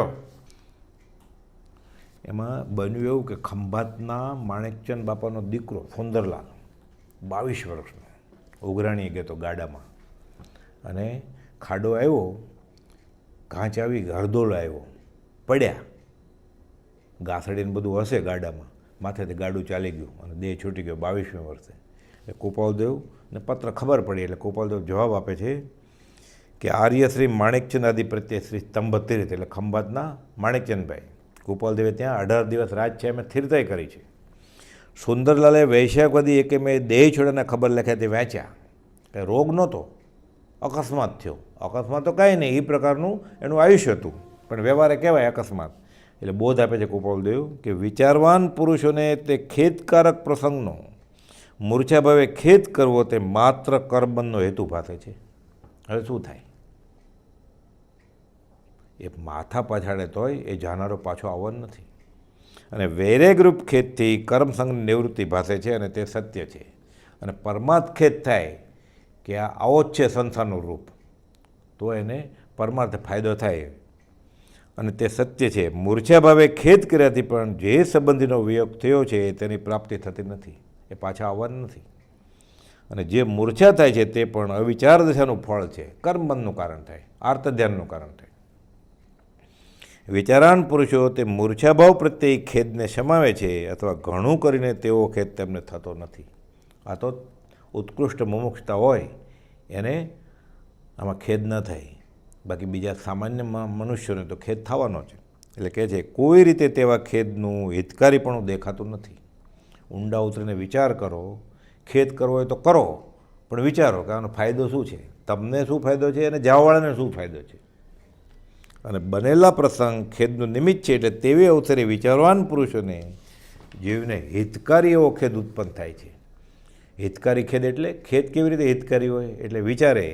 [SPEAKER 1] એમાં બન્યું એવું કે ખંભાતના માણેકચંદ બાપાનો દીકરો સુંદરલાલ 22 વર્ષનો ઉઘરાણી ગયો તો ગાડામાં, અને ખાડો આવ્યો, કાંચ આવી, હરદોલો આવ્યો, પડ્યા, ગાસડીને બધું હશે ગાડામાં, માથેથી ગાડું ચાલી ગયું અને દેહ છૂટી ગયો 22મી વર્ષે. એટલે કૃપાલદેવને પત્ર ખબર પડી, એટલે કૃપાલદેવ જવાબ આપે છે કે આર્ય શ્રી માણેકચંદ આદિ પ્રત્યે શ્રી સ્તંભ તીર્થ, એટલે ખંભાતના માણેકચંદભાઈ, કૃપાલદેવે ત્યાં 18 દિવસ રાત છે એમ સ્થિરતાય કરી છે. સુંદરલાલે વૈશાખવદી એકે મેં દેહ છોડાને ખબર લખ્યા તે વાંચ્યા, કે રોગ નહોતો, અકસ્માત થયો. અકસ્માત તો કાંઈ નહીં, એ પ્રકારનું એનું આયુષ્ય હતું, પણ વ્યવહારે કહેવાય અકસ્માત. એટલે બોધ આપે છે કૃપાલદેવ કે વિચારવાન પુરુષોને તે ખેદકારક પ્રસંગનો મૂર્છાભાવે ખેદ કરવો તે માત્ર કર્મબંધનો હેતુ ભાસે છે. હવે શું થાય? એ માથા પછાડે તોય એ જાનારો પાછો આવવાનો નથી, અને વૈરાગરૂપ ખેદથી કર્મસંગની નિવૃત્તિ ભાસે છે, અને તે સત્ય છે. અને પરમાર્થ ખેદ થાય કે આ આવો જ છે સંસારનું રૂપ, તો એને પરમાર્થ ફાયદો થાય, અને તે સત્ય છે. મૂર્છાભાવે ખેદ કર્યાથી પણ જે સંબંધીનો વિયોગ થયો છે તેની પ્રાપ્તિ થતી નથી, એ પાછા આવવાનું નથી. અને જે મૂર્છા થાય છે તે પણ અવિચાર દશાનું ફળ છે, કર્મબંધનું કારણ થાય, આર્તધ્યાનનું કારણ થાય. વિચારાન પુરુષો તે મૂર્છાભાવ પ્રત્યે ખેદને સમાવે છે, અથવા ઘણું કરીને તેવો ખેદ તેમને થતો નથી. આ તો ઉત્કૃષ્ટ મુમુક્ષતા હોય એને આમાં ખેદ ન થાય, બાકી બીજા સામાન્ય મનુષ્યોને તો ખેદ થવાનો છે. એટલે કહે છે કોઈ રીતે તેવા ખેદનું હિતકારીપણું દેખાતું નથી. ઊંડા ઉતરીને વિચાર કરો, ખેદ કરવો હોય તો કરો, પણ વિચારો કે આનો ફાયદો શું છે, તમને શું ફાયદો છે અને જાવાવાળાને શું ફાયદો છે. અને બનેલા પ્રસંગ ખેદનું નિમિત્ત છે, એટલે તેવી અવસરે વિચારવાન પુરુષોને જીવને હિતકારી એવો ખેદ ઉત્પન્ન થાય છે. હિતકારી ખેદ એટલે ખેદ કેવી રીતે હિતકારી હોય? એટલે વિચારે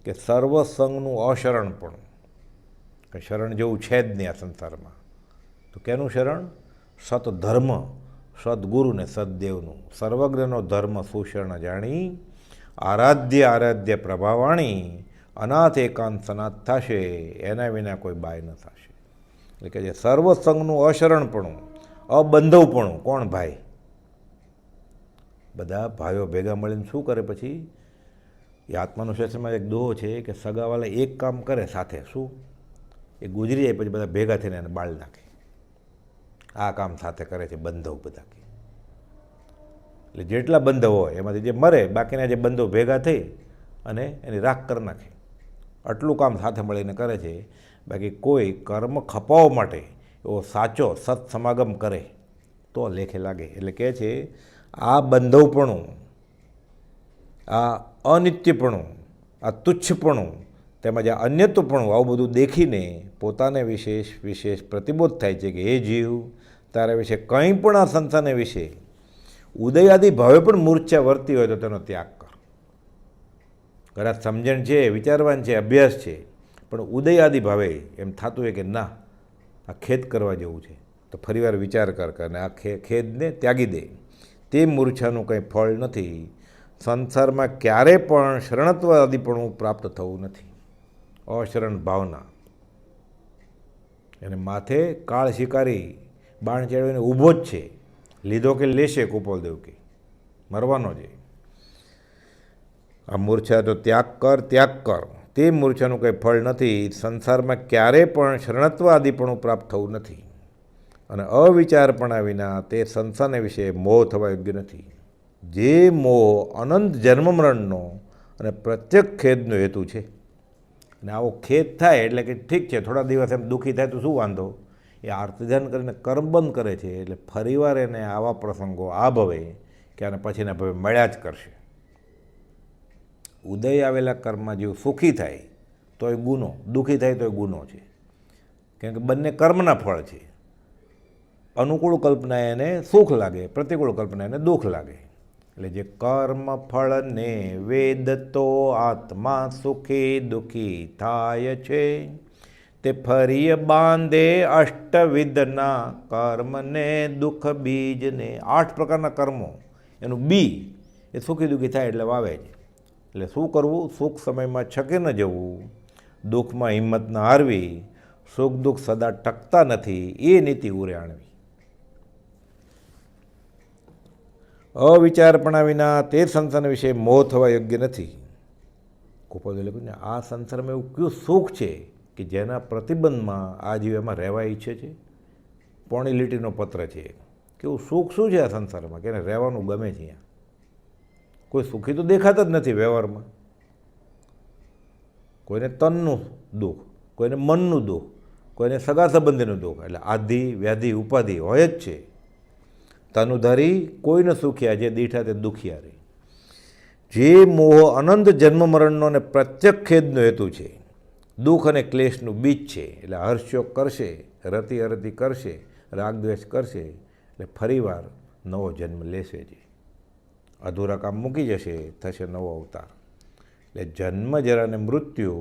[SPEAKER 1] કે સર્વસંગનું અશરણપણું, કે શરણ જેવું છે જ નહીં આ સંસારમાં. તો કેનું શરણ? સતધર્મ, સદગુરુ ને સદદેવનું. સર્વજ્ઞનો ધર્મ સુશરણ જાણી, આરાધ્ય પ્રભાવાણી, અનાથ એકાંત સનાથ થશે, એના વિના કોઈ બાય ન થશે. એટલે કે જે સર્વસંગનું અશરણપણું, અબંધવપણું. કોણ ભાઈ? બધા ભાઈઓ ભેગા મળીને શું કરે પછી? એ આત્માનું શાસ્ત્રમાં એક દોહો છે કે સગાવાલા એક કામ કરે સાથે, શું? એ ગુજરી જાય પછી બધા ભેગા થઈને એને બાળ નાખે. આ કામ સાથે કરે છે બંધવ બધા. એટલે જેટલા બંધવ હોય એમાંથી જે મરે, બાકીના જે બંધવ ભેગા થઈ અને એની રાખ કરી નાખે. આટલું કામ સાથે મળીને કરે છે. બાકી કોઈ કર્મ ખપાવવા માટે એવો સાચો સત્સમાગમ કરે તો લેખે લાગે. એટલે કહે છે આ બંધવપણું, આ અનિત્યપણું, આ તુચ્છપણું, તેમજ આ અન્યત્વપણું, આવું બધું દેખીને પોતાને વિશેષ પ્રતિબોધ થાય છે કે હે જીવ, તારા વિશે કંઈ પણ આ સંસારને વિશે ઉદયાદિ ભાવે પણ મૂર્છા વર્તી હોય તો તેનો ત્યાગ કર. કદાચ સમજણ છે, વિચારવાન છે, અભ્યાસ છે, પણ ઉદયાદિ ભાવે એમ થતું હોય કે ના આ ખેદ કરવા જેવું છે, તો ફરીવાર વિચાર કર અને આ ખેદને ત્યાગી દે. તે મૂર્છાનું કંઈ ફળ નથી. સંસારમાં ક્યારે પણ શરણત્વ આદિપણું પ્રાપ્ત થવું નથી. અશરણ ભાવના, એને માથે કાળ શિકારી બાણ ચડાવીને ઊભો જ છે, લીધો કે લેશે કૃપાલદેવ કે મરવાનો છે. આ મૂર્છા તો ત્યાગ કર. તે મૂર્છાનું કંઈ ફળ નથી. સંસારમાં ક્યારે પણ શરણત્વ આદિપણું પ્રાપ્ત થવું નથી. અને અવિચારપણા વિના તે સંસારને વિશે મોહ થવા યોગ્ય નથી. જે મોહ અનંત જન્મ મરણનો અને પ્રત્યેક ખેદનો હેતુ છે. અને આવો ખેદ થાય એટલે કે ઠીક છે, થોડા દિવસ એમ દુઃખી થાય તો શું વાંધો? એ આર્તધ્યાન કરીને કર્મ બંધ કરે છે, એટલે ફરીવાર એને આવા પ્રસંગો આ ભવે કે આને પછીના ભવે મળ્યા જ કરશે. ઉદય આવેલા કર્મમાં જેવું સુખી થાય તો એ ગુનો, દુઃખી થાય તો એ ગુનો છે. કેમ કે બંને કર્મના ફળ છે. અનુકૂળ કલ્પના એને સુખ લાગે, પ્રતિકૂળ કલ્પના એને દુઃખ લાગે. એટલે જે કર્મ ફળને વેદતો આત્મા સુખી દુઃખી થાય છે, તે ફરી બાંધે અષ્ટવિધના કર્મને દુઃખ બીજને. 8 પ્રકારના કર્મો, એનું બી એ સુખી દુઃખી થાય એટલે વાવે છે. એટલે શું કરવું? સુખ સમયમાં છકે ન જવું, દુઃખમાં હિંમત ન હારવી, સુખ દુઃખ સદા ટકતા નથી એ નીતિ ઉરે આણવી. અવિચારપણા વિના તે સંસાર વિશે મોહ થવા યોગ્ય નથી. ગોપાલે લખ્યું ને, આ સંસારમાં એવું કયું સુખ છે કે જેના પ્રતિબંધમાં આ જીવ એમાં રહેવા ઈચ્છે છે? પોણી લીટીનો પત્ર છે કે એવું સુખ શું છે આ સંસારમાં કે એને રહેવાનું ગમે છે? અહીંયા કોઈ સુખી તો દેખાતા જ નથી વ્યવહારમાં. કોઈને તનનું દુઃખ, કોઈને મનનું દુઃખ, કોઈને સગા સંબંધીનું દુઃખ, એટલે આધિ વ્યાધિ ઉપાધિ હોય જ છે. તનુધારી કોઈને સુખ્યા જે દીઠા તે દુખિયા રહે. જે મોહ અનંત જન્મ મરણનો અને પ્રત્યક્ષ ખેદનો હેતુ છે, દુઃખ અને ક્લેશનું બીજ છે. એટલે હર્ષશોક કરશે, રતિ અરતિ કરશે, રાગદ્વેષ કરશે, એટલે ફરીવાર નવો જન્મ લેશે. જે અધૂરા કામ મૂકી જશે, થશે નવો અવતાર. એટલે જન્મ જરા અને મૃત્યુ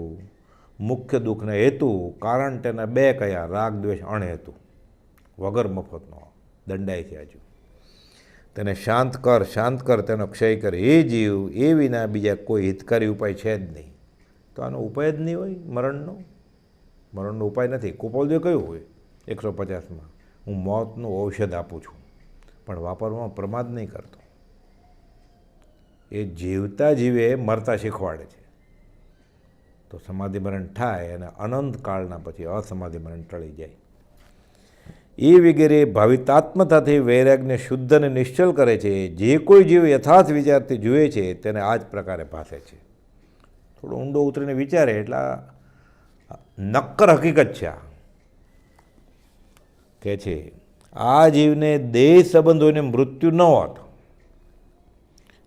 [SPEAKER 1] મુખ્ય દુઃખના હેતુ. કારણ તેના બે કયા? રાગ દ્વેષ અણહેતુ, વગર મફતનો દંડાય છે. હજુ તેને શાંત કર, તેનો ક્ષય કર. એ જીવ એ વિના બીજા કોઈ હિતકારી ઉપાય છે જ નહીં. તો આનો ઉપાય જ નહીં હોય મરણનો ઉપાય નથી. કુપોલદેવે કહ્યું હોય 150માં, હું મોતનું ઔષધ આપું છું પણ વાપરવામાં પ્રમાદ નહીં કરતો. એ જીવતા જીવે મરતા શીખવાડે છે. તો સમાધિ મરણ થાય અને અનંત કાળના પછી અસમાધિ મરણ ટળી જાય. એ વગેરે ભાવિતાત્મતાથી વૈરાગ્યને શુદ્ધ અને નિશ્ચલ કરે છે. જે કોઈ જીવ યથાર્થ વિચારથી જુએ છે તેને આ જ પ્રકારે ભાસે છે. થોડો ઊંડો ઉતરીને વિચારે એટલે નક્કર હકીકત છે. આ કે છે આ જીવને દેહ સંબંધોને મૃત્યુ ન હોત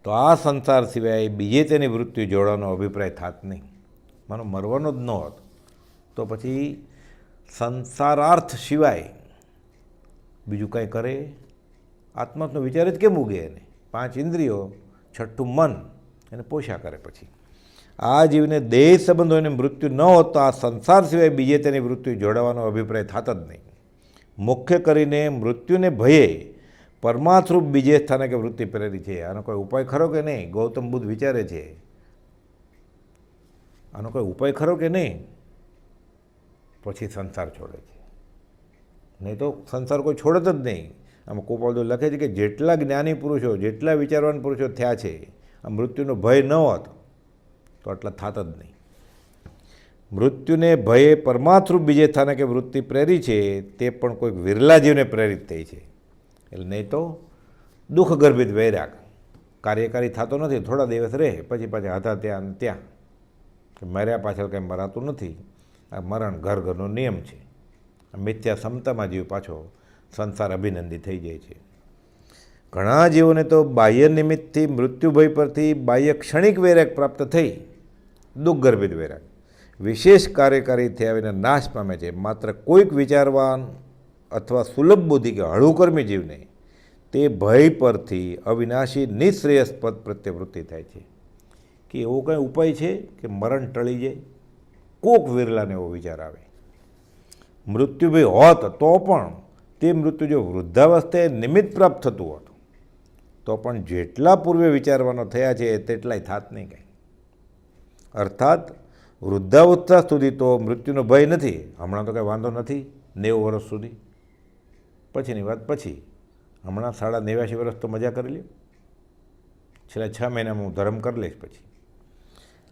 [SPEAKER 1] તો આ સંસાર સિવાય બીજે તેની મૃત્યુ જોડવાનો અભિપ્રાય થાત નહીં. માનો મરવાનો જ ન હોત તો પછી સંસારાર્થ સિવાય બીજું કાંઈ કરે? આત્માનો વિચાર જ કેમ ઉગે એને? 5 ઇન્દ્રિયો, છઠ્ઠું મન એને પોષા કરે. પછી આ જીવને દેહ સંબંધોને મૃત્યુ ન હોત તો આ સંસાર સિવાય બીજે તેની મૃત્યુ જોડાવાનો અભિપ્રાય થાત જ નહીં. મુખ્ય કરીને મૃત્યુને ભયે પરમાર્થરૂપ બીજે સ્થાને કે વૃત્તિ પ્રેરી છે. આનો કોઈ ઉપાય ખરો કે નહીં? ગૌતમ બુદ્ધ વિચારે છે, આનો કોઈ ઉપાય ખરો કે નહીં? પછી સંસાર છોડે છે. નહીં તો સંસાર કોઈ છોડત જ નહીં. આમાં કુપોલદેવ લખે છે કે જેટલા જ્ઞાની પુરુષો, જેટલા વિચારવાન પુરુષો થયા છે, આ મૃત્યુનો ભય ન હોત તો આટલા થાત જ નહીં. મૃત્યુને ભયે પરમાર્થરૂપ બીજે સ્થાને કે વૃત્તિ પ્રેરી છે તે પણ કોઈક વિરલા જીવને પ્રેરિત થઈ છે. એટલે નહીં તો દુઃખ ગર્ભિત વૈરાગ કાર્યકારી થતો નથી. થોડા દિવસ રહે પછી પાછા હતા ત્યાં ત્યાં કે મર્યા પાછળ કંઈ મરાતું નથી. આ મરણ ઘરનો નિયમ છે. મિથ્યા ક્ષમતામાં જીવ પાછો સંસાર અભિનંદી થઈ જાય છે. ઘણા જીવોને તો બાહ્ય નિમિત્તથી મૃત્યુભય પરથી બાહ્ય ક્ષણિક વૈરાગ પ્રાપ્ત થઈ, દુઃખ ગર્ભિત વૈરાગ વિશેષ કાર્યકારી થયા વિના નાશ પામે છે. માત્ર કોઈક વિચારવાન અથવા સુલભ બુદ્ધિ કે હળુકર્મી જીવને તે ભય પરથી અવિનાશી નિશ્રેયસ્પદ પ્રત્યવૃત્તિ થાય છે. કે એવો કંઈ ઉપાય છે કે મરણ ટળી જાય? કોક વિરલાને એવો વિચાર આવે. મૃત્યુભય હોત તો પણ તે મૃત્યુ જો વૃદ્ધાવસ્થાએ નિમિત્ત પ્રાપ્ત થતું હોત તો પણ જેટલા પૂર્વે વિચારવાનો થયા છે તેટલાય થાત નહીં કંઈ. અર્થાત વૃદ્ધાવસ્થા સુધી તો મૃત્યુનો ભય નથી. હમણાં તો કંઈ વાંધો નથી 90 વર્ષ સુધી. પછીની વાત પછી. હમણાં 89 વર્ષ તો મજા કરી લે, છેલ્લા 6 મહિનામાં હું ધર્મ કરી લઈશ પછી.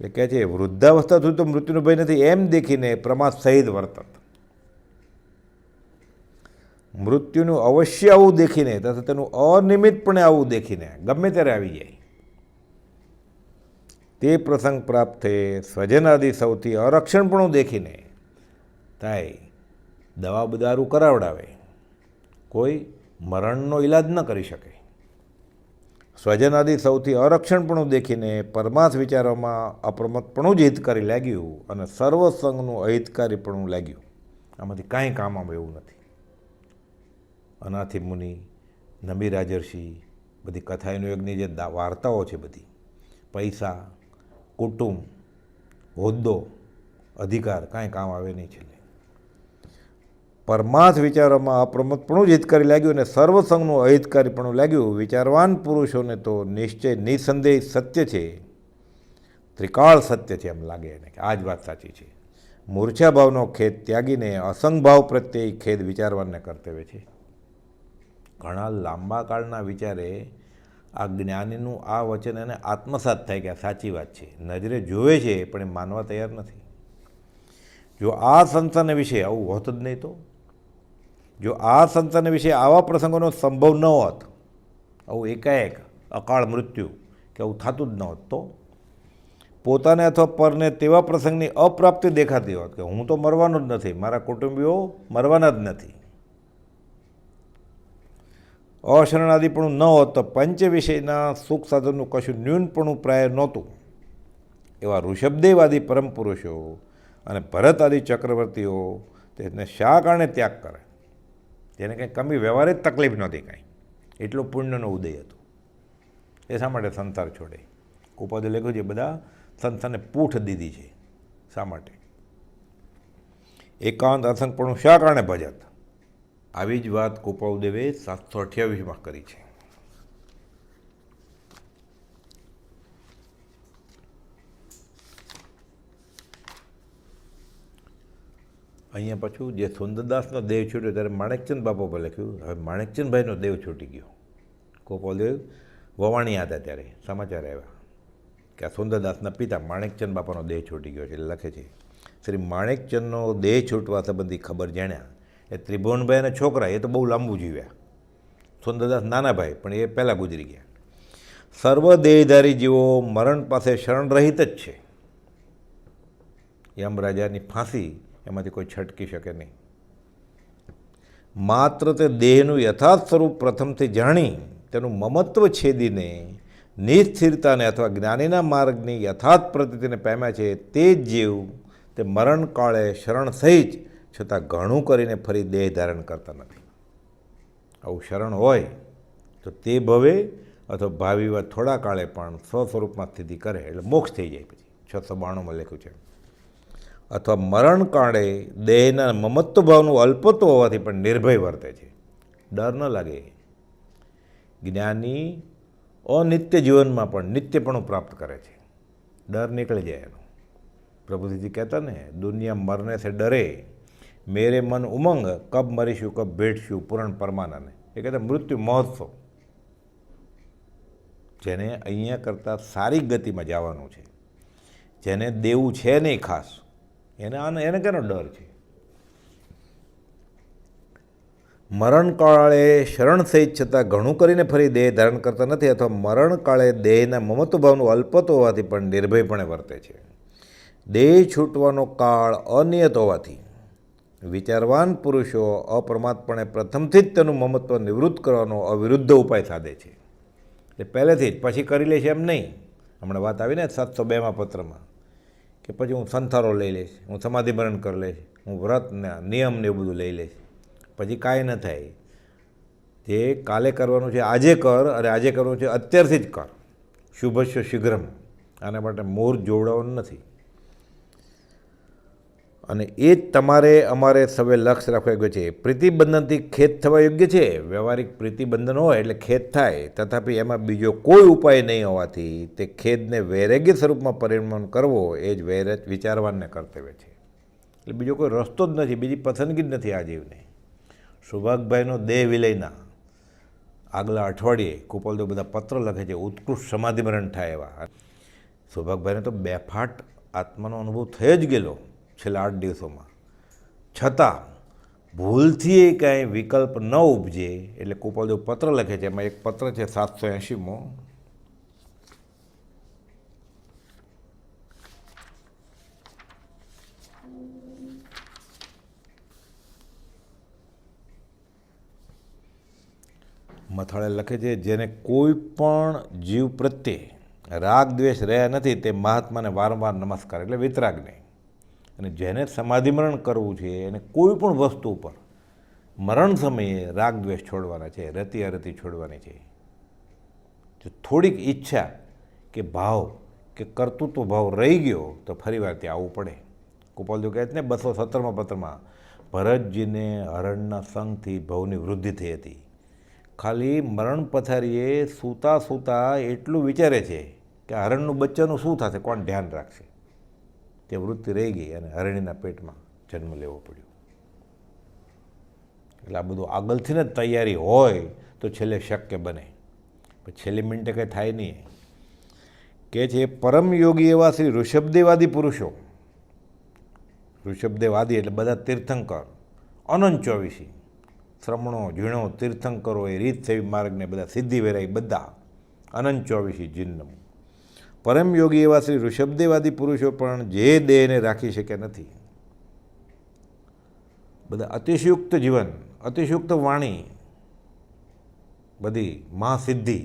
[SPEAKER 1] એટલે કહે છે વૃદ્ધાવસ્થા સુધી તો મૃત્યુનો ભય નથી એમ દેખીને પ્રમાદ સહિત વર્તત. મૃત્યુનું અવશ્ય આવું દેખીને તથા તેનું અનિયમિતપણે આવું દેખીને ગમે ત્યારે આવી જાય તે પ્રસંગ પ્રાપ્ત થઈ સ્વજનાદિ સૌથી અરક્ષણપણું દેખીને થાય દવા બદારું કરાવડાવે, કોઈ મરણનો ઈલાજ ન કરી શકે. સ્વજનાદિ સૌથી અરક્ષણપણું દેખીને પરમાર્થ વિચારોમાં અપ્રમત્તપણું જ હિતકારી લાગ્યું અને સર્વસંગનું અહિતકારીપણું લાગ્યું. આમાંથી કાંઈ કામ આવે એવું નથી. અનાથી મુનિ, નબી રાજર્ષિ, બધી કથાયુગની જે વાર્તાઓ છે, બધી પૈસા, કુટુંબ, હોદ્દો, અધિકાર કાંઈ કામ આવે નહીં. છેલ્લે પરમાર્થ વિચારોમાં અપ્રમત્તપણું જ હિતકારી લાગ્યું અને સર્વસંગનું અહિતકારીપણું લાગ્યું. વિચારવાન પુરુષોને તો નિશ્ચય નિસંદેહ સત્ય છે, ત્રિકાળ સત્ય છે એમ લાગે એને કે આ જ વાત સાચી છે. મૂર્છાભાવનો ખેદ ત્યાગીને અસંગભાવ પ્રત્યે ખેદ વિચારવાને કર્તવ્ય છે. ઘણા લાંબા કાળના વિચારે આ જ્ઞાનીનું આ વચન એને આત્મસાત થાય કે આ સાચી વાત છે. નજરે જોવે છે પણ એ માનવા તૈયાર નથી. જો આ સંતાન વિશે આવું હોત જ નહીં તો, જો આ સંતાન વિશે આવા પ્રસંગોનો સંભવ ન હોત, આવું એકાએક અકાળ મૃત્યુ કે આવું થતું જ ન હોત, તો પોતાને અથવા પરને તેવા પ્રસંગની અપ્રાપ્તિ દેખાતી હોત કે હું તો મરવાનો જ નથી, મારા કુટુંબીઓ મરવાના જ નથી, અશરણાદિપણું ન હોત, તો પંચ વિષયના સુખ સાધનનું કશું ન્યૂનપણું પ્રાય નહોતું. એવા ઋષભદેવાદી પરમ પુરુષો અને ભરત આદિ ચક્રવર્તીઓ તેને શા કારણે ત્યાગ કરે? જેને કંઈ કમી વ્યવહારે જ તકલીફ નહોતી, કાંઈ એટલો પુણ્યનો ઉદય હતો. એ શા માટે સંસાર છોડે? કુપોદે લખ્યું છે બધા સંસારને પૂઠ દીધી છે. શા માટે? એકાંત અસંગપણું શા કારણે ભજત? આવી જ વાત કુપાઉદેવે 728માં કરી છે. અહીંયા પાછું જે સુંદરદાસનો દેવ છૂટ્યો ત્યારે માણેકચંદ બાપા પર લખ્યું. હવે માણેકચંદભાઈનો દેવ છૂટી ગયો. ગોપાલદેવ વવાણી હતા ત્યારે સમાચાર આવ્યા કે આ સુંદરદાસના પિતા માણેકચંદ બાપાનો દેહ છૂટી ગયો છે. એટલે લખે છે, શ્રી માણેકચંદનો દેહ છૂટવા સંબંધી ખબર જાણ્યા એ ત્રિભુવનભાઈ અને છોકરા એ તો બહુ લાંબુ જીવ્યા. સુંદરદાસ નાના ભાઈ પણ એ પહેલાં ગુજરી ગયા. સર્વ દેહધારી જીવો મરણ પાસે શરણ રહિત જ છે. યમરાજાની ફાંસી એમાંથી કોઈ છટકી શકે નહીં. માત્ર તે દેહનું યથાર્થ સ્વરૂપ પ્રથમથી જાણી તેનું મમત્વ છેદીને નિસ્થિરતાને અથવા જ્ઞાનીના માર્ગની યથાર્થ પ્રતીતિને પામ્યા છે તે જ જીવ તે મરણકાળે શરણ સહિત છતાં ઘણું કરીને ફરી દેહ ધારણ કરતા નથી. આવું શરણ હોય તો તે ભવે અથવા ભાવિમાં થોડા કાળે પણ સ્વસ્વરૂપમાં સ્થિતિ કરે એટલે મોક્ષ થઈ જાય. પછી 692માં લખ્યું છે. અથવા મરણકાળે દેહના મમત્વ ભાવનું અલ્પત્વ હોવાથી પણ નિર્ભય વર્તે છે. ડર ન લાગે. જ્ઞાની અનિત્ય જીવનમાં પણ નિત્યપણું પ્રાપ્ત કરે છે. ડર નીકળી જાય એનો. પ્રભુજી કહેતા ને, દુનિયા મરને સે ડરે મેરે મન ઉમંગ, કબ મરીશું કબ ભેટશું પૂરણ પરમાનંદ. એ કહેતા મૃત્યુ મહોત્સવ. જેને અહીંયા કરતાં સારી ગતિમાં જવાનું છે, જેને દેવું છે નહીં ખાસ, એને કેનો ડર છે? મરણકાળે શરણ સહિત છતાં ઘણું કરીને ફરી દેહ ધારણ કરતા નથી અથવા મરણકાળે દેહના મમત્વ ભાવનું અલ્પત્વ હોવાથી પણ નિર્ભયપણે વર્તે છે. દેહ છૂટવાનો કાળ અનિયત હોવાથી વિચારવાન પુરુષો અપ્રમાદપણે પ્રથમથી જ તેનું મમત્વ નિવૃત્ત કરવાનો અવિરુદ્ધ ઉપાય સાધે છે. એટલે પહેલેથી જ પછી કરી લે છે એમ નહીં. હમણાં વાત આવી ને 702માં પત્રમાં કે પછી હું સંથારો લઈ લઈશ, હું સમાધિમરણ કરી લઈશ, હું વ્રતના નિયમને એવું બધું લઈ લઈશ, પછી કાંઈ ન થાય. જે કાલે કરવાનું છે આજે કર, અને આજે કરવાનું છે અત્યારથી જ કર. શુભસ્ય શીઘ્રમ. આના માટે મુહૂર્ત જોવડાવવાનું નથી. અને એ જ તમારે અમારે સવે લક્ષ્ય રાખવા યોગ્ય છે. પ્રીતિબંધનથી ખેદ થવા યોગ્ય છે. વ્યવહારિક પ્રીતિબંધન હોય એટલે ખેદ થાય, તથાપિ એમાં બીજો કોઈ ઉપાય નહીં હોવાથી તે ખેદને વૈરાગ્ય સ્વરૂપમાં પરિણમન કરવો એ જ વિચારવાનને કર્તવ્ય છે. એટલે બીજો કોઈ રસ્તો જ નથી, બીજી પસંદગી જ નથી આ જીવને. સૌભાગભાઈનો દેહ વિલયના આગલા અઠવાડિયે કુપાલદેવ બધા પત્ર લખે છે, ઉત્કૃષ્ટ સમાધિમરણ થાય એવા. સૌભાગભાઈને તો બેફાટ આત્માનો અનુભવ થઈ જ ગયેલો છેલ્લા 8 દિવસોમાં, છતાં ભૂલથી કાંઈ વિકલ્પ ન ઉપજે એટલે કુપાલદેવ પત્ર લખે છે. એમાં એક પત્ર છે 780મો. મથાળે લખે છે, જેને કોઈ પણ જીવ પ્રત્યે રાગ દ્વેષ રહ્યા નથી તે મહાત્માને વારંવાર નમસ્કાર, એટલે વિતરાગને. અને જેને સમાધિમરણ કરવું છે એને કોઈ પણ વસ્તુ ઉપર મરણ સમયે રાગ દ્વેષ છોડવાના છે, રતિ અરતિ છોડવાની છે. જો થોડીક ઈચ્છા કે ભાવ કે કર્તૃત્વ ભાવ રહી ગયો તો ફરીવાર ત્યાં આવવું પડે. કુપાલદેવ કહે છે ને 217માં પત્રમાં, ભરતજીને હરણના સંગથી ભવની વૃદ્ધિ થઈ હતી. ખાલી મરણ પથારીએ સૂતા સૂતા એટલું વિચારે છે કે હરણનું બચ્ચાનું શું થશે, કોણ ધ્યાન રાખશે. તે વૃત્તિ રહી ગઈ અને હરણીના પેટમાં જન્મ લેવો પડ્યો. એટલે આ બધું આગળથી જ તૈયારી હોય તો છેલ્લે શક્ય બને, પણ છેલ્લી મિનિટે કંઈ થાય નહીં. કે છે પરમ યોગી એવા શ્રી ઋષભદેવાદી પુરુષો. ઋષભદેવાદી એટલે બધા તીર્થંકર, અનંત 24, શ્રમણો ઝીણો તીર્થંકરો, એ રીત સેવી માર્ગને બધા સિદ્ધિ વેરાઈ બધા અનંત 24 જીન્નમ. પરમ યોગી એવા શ્રી ઋષભદેવાદી પુરુષો પણ જે દેહને રાખી શક્યા નથી. બધા અતિશયુક્ત જીવન, અતિશયુક્ત વાણી, બધી મહાસિદ્ધિ,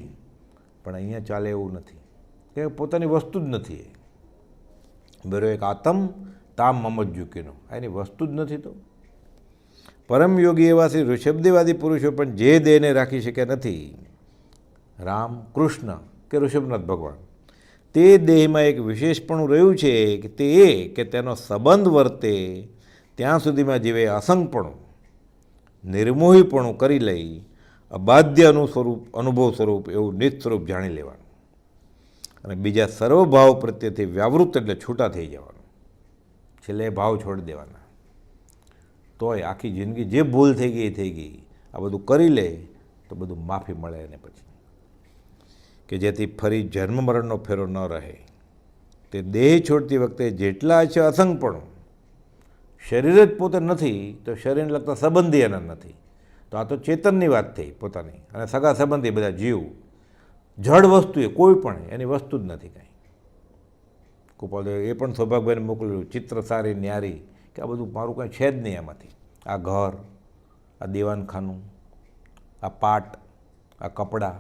[SPEAKER 1] પણ અહીંયા ચાલે એવું નથી કે પોતાની વસ્તુ જ નથી. બરો એક આતમ તામ મમજ્જુકીનો, એની વસ્તુ જ નથી. તો પરમ યોગી એવા શ્રી ઋષભદેવાદી પુરુષો પણ જે દેહને રાખી શક્યા નથી. રામ, કૃષ્ણ કે ઋષભનાથ ભગવાન, તે દેહમાં એક વિશેષપણું રહ્યું છે કે તે એ કે તેનો સંબંધ વર્તે ત્યાં સુધીમાં જીવે અસંગપણું, નિર્મોહીપણું કરી લઈ અબાધ્ય અનુભવ સ્વરૂપ એવું નિજ સ્વરૂપ જાણી લેવાનું અને બીજા સર્વભાવ પ્રત્યેથી વ્યાવૃત્ત એટલે છૂટા થઈ જવાનું. છેલ્લે ભાવ છોડી દેવાના. તોય આખી જિંદગી જે ભૂલ થઈ ગઈ એ થઈ ગઈ. આ બધું કરી લે તો બધું માફી મળે એને પછી, કે જેથી ફરી જન્મ મરણનો ફેરો ન રહે. તે દેહ છોડતી વખતે જેટલા છે અસંગપણું, શરીર જ પોતે નથી તો શરીરને લગતા સંબંધી એના નથી. તો આ તો ચેતનની વાત થઈ પોતાની, અને સગા સંબંધી બધા જીવ, જડ વસ્તુ એ કોઈ પણ એની વસ્તુ જ નથી કાંઈ. કૃપાલદેવ એ પણ સૌભાગભાઈને મોકલ્યું, ચિત્ર સારી ન્યારી, કે આ બધું મારું કાંઈ છે જ નહીં એમાંથી. આ ઘર, આ દીવાનખાનું, આ પાટ, આ કપડાં,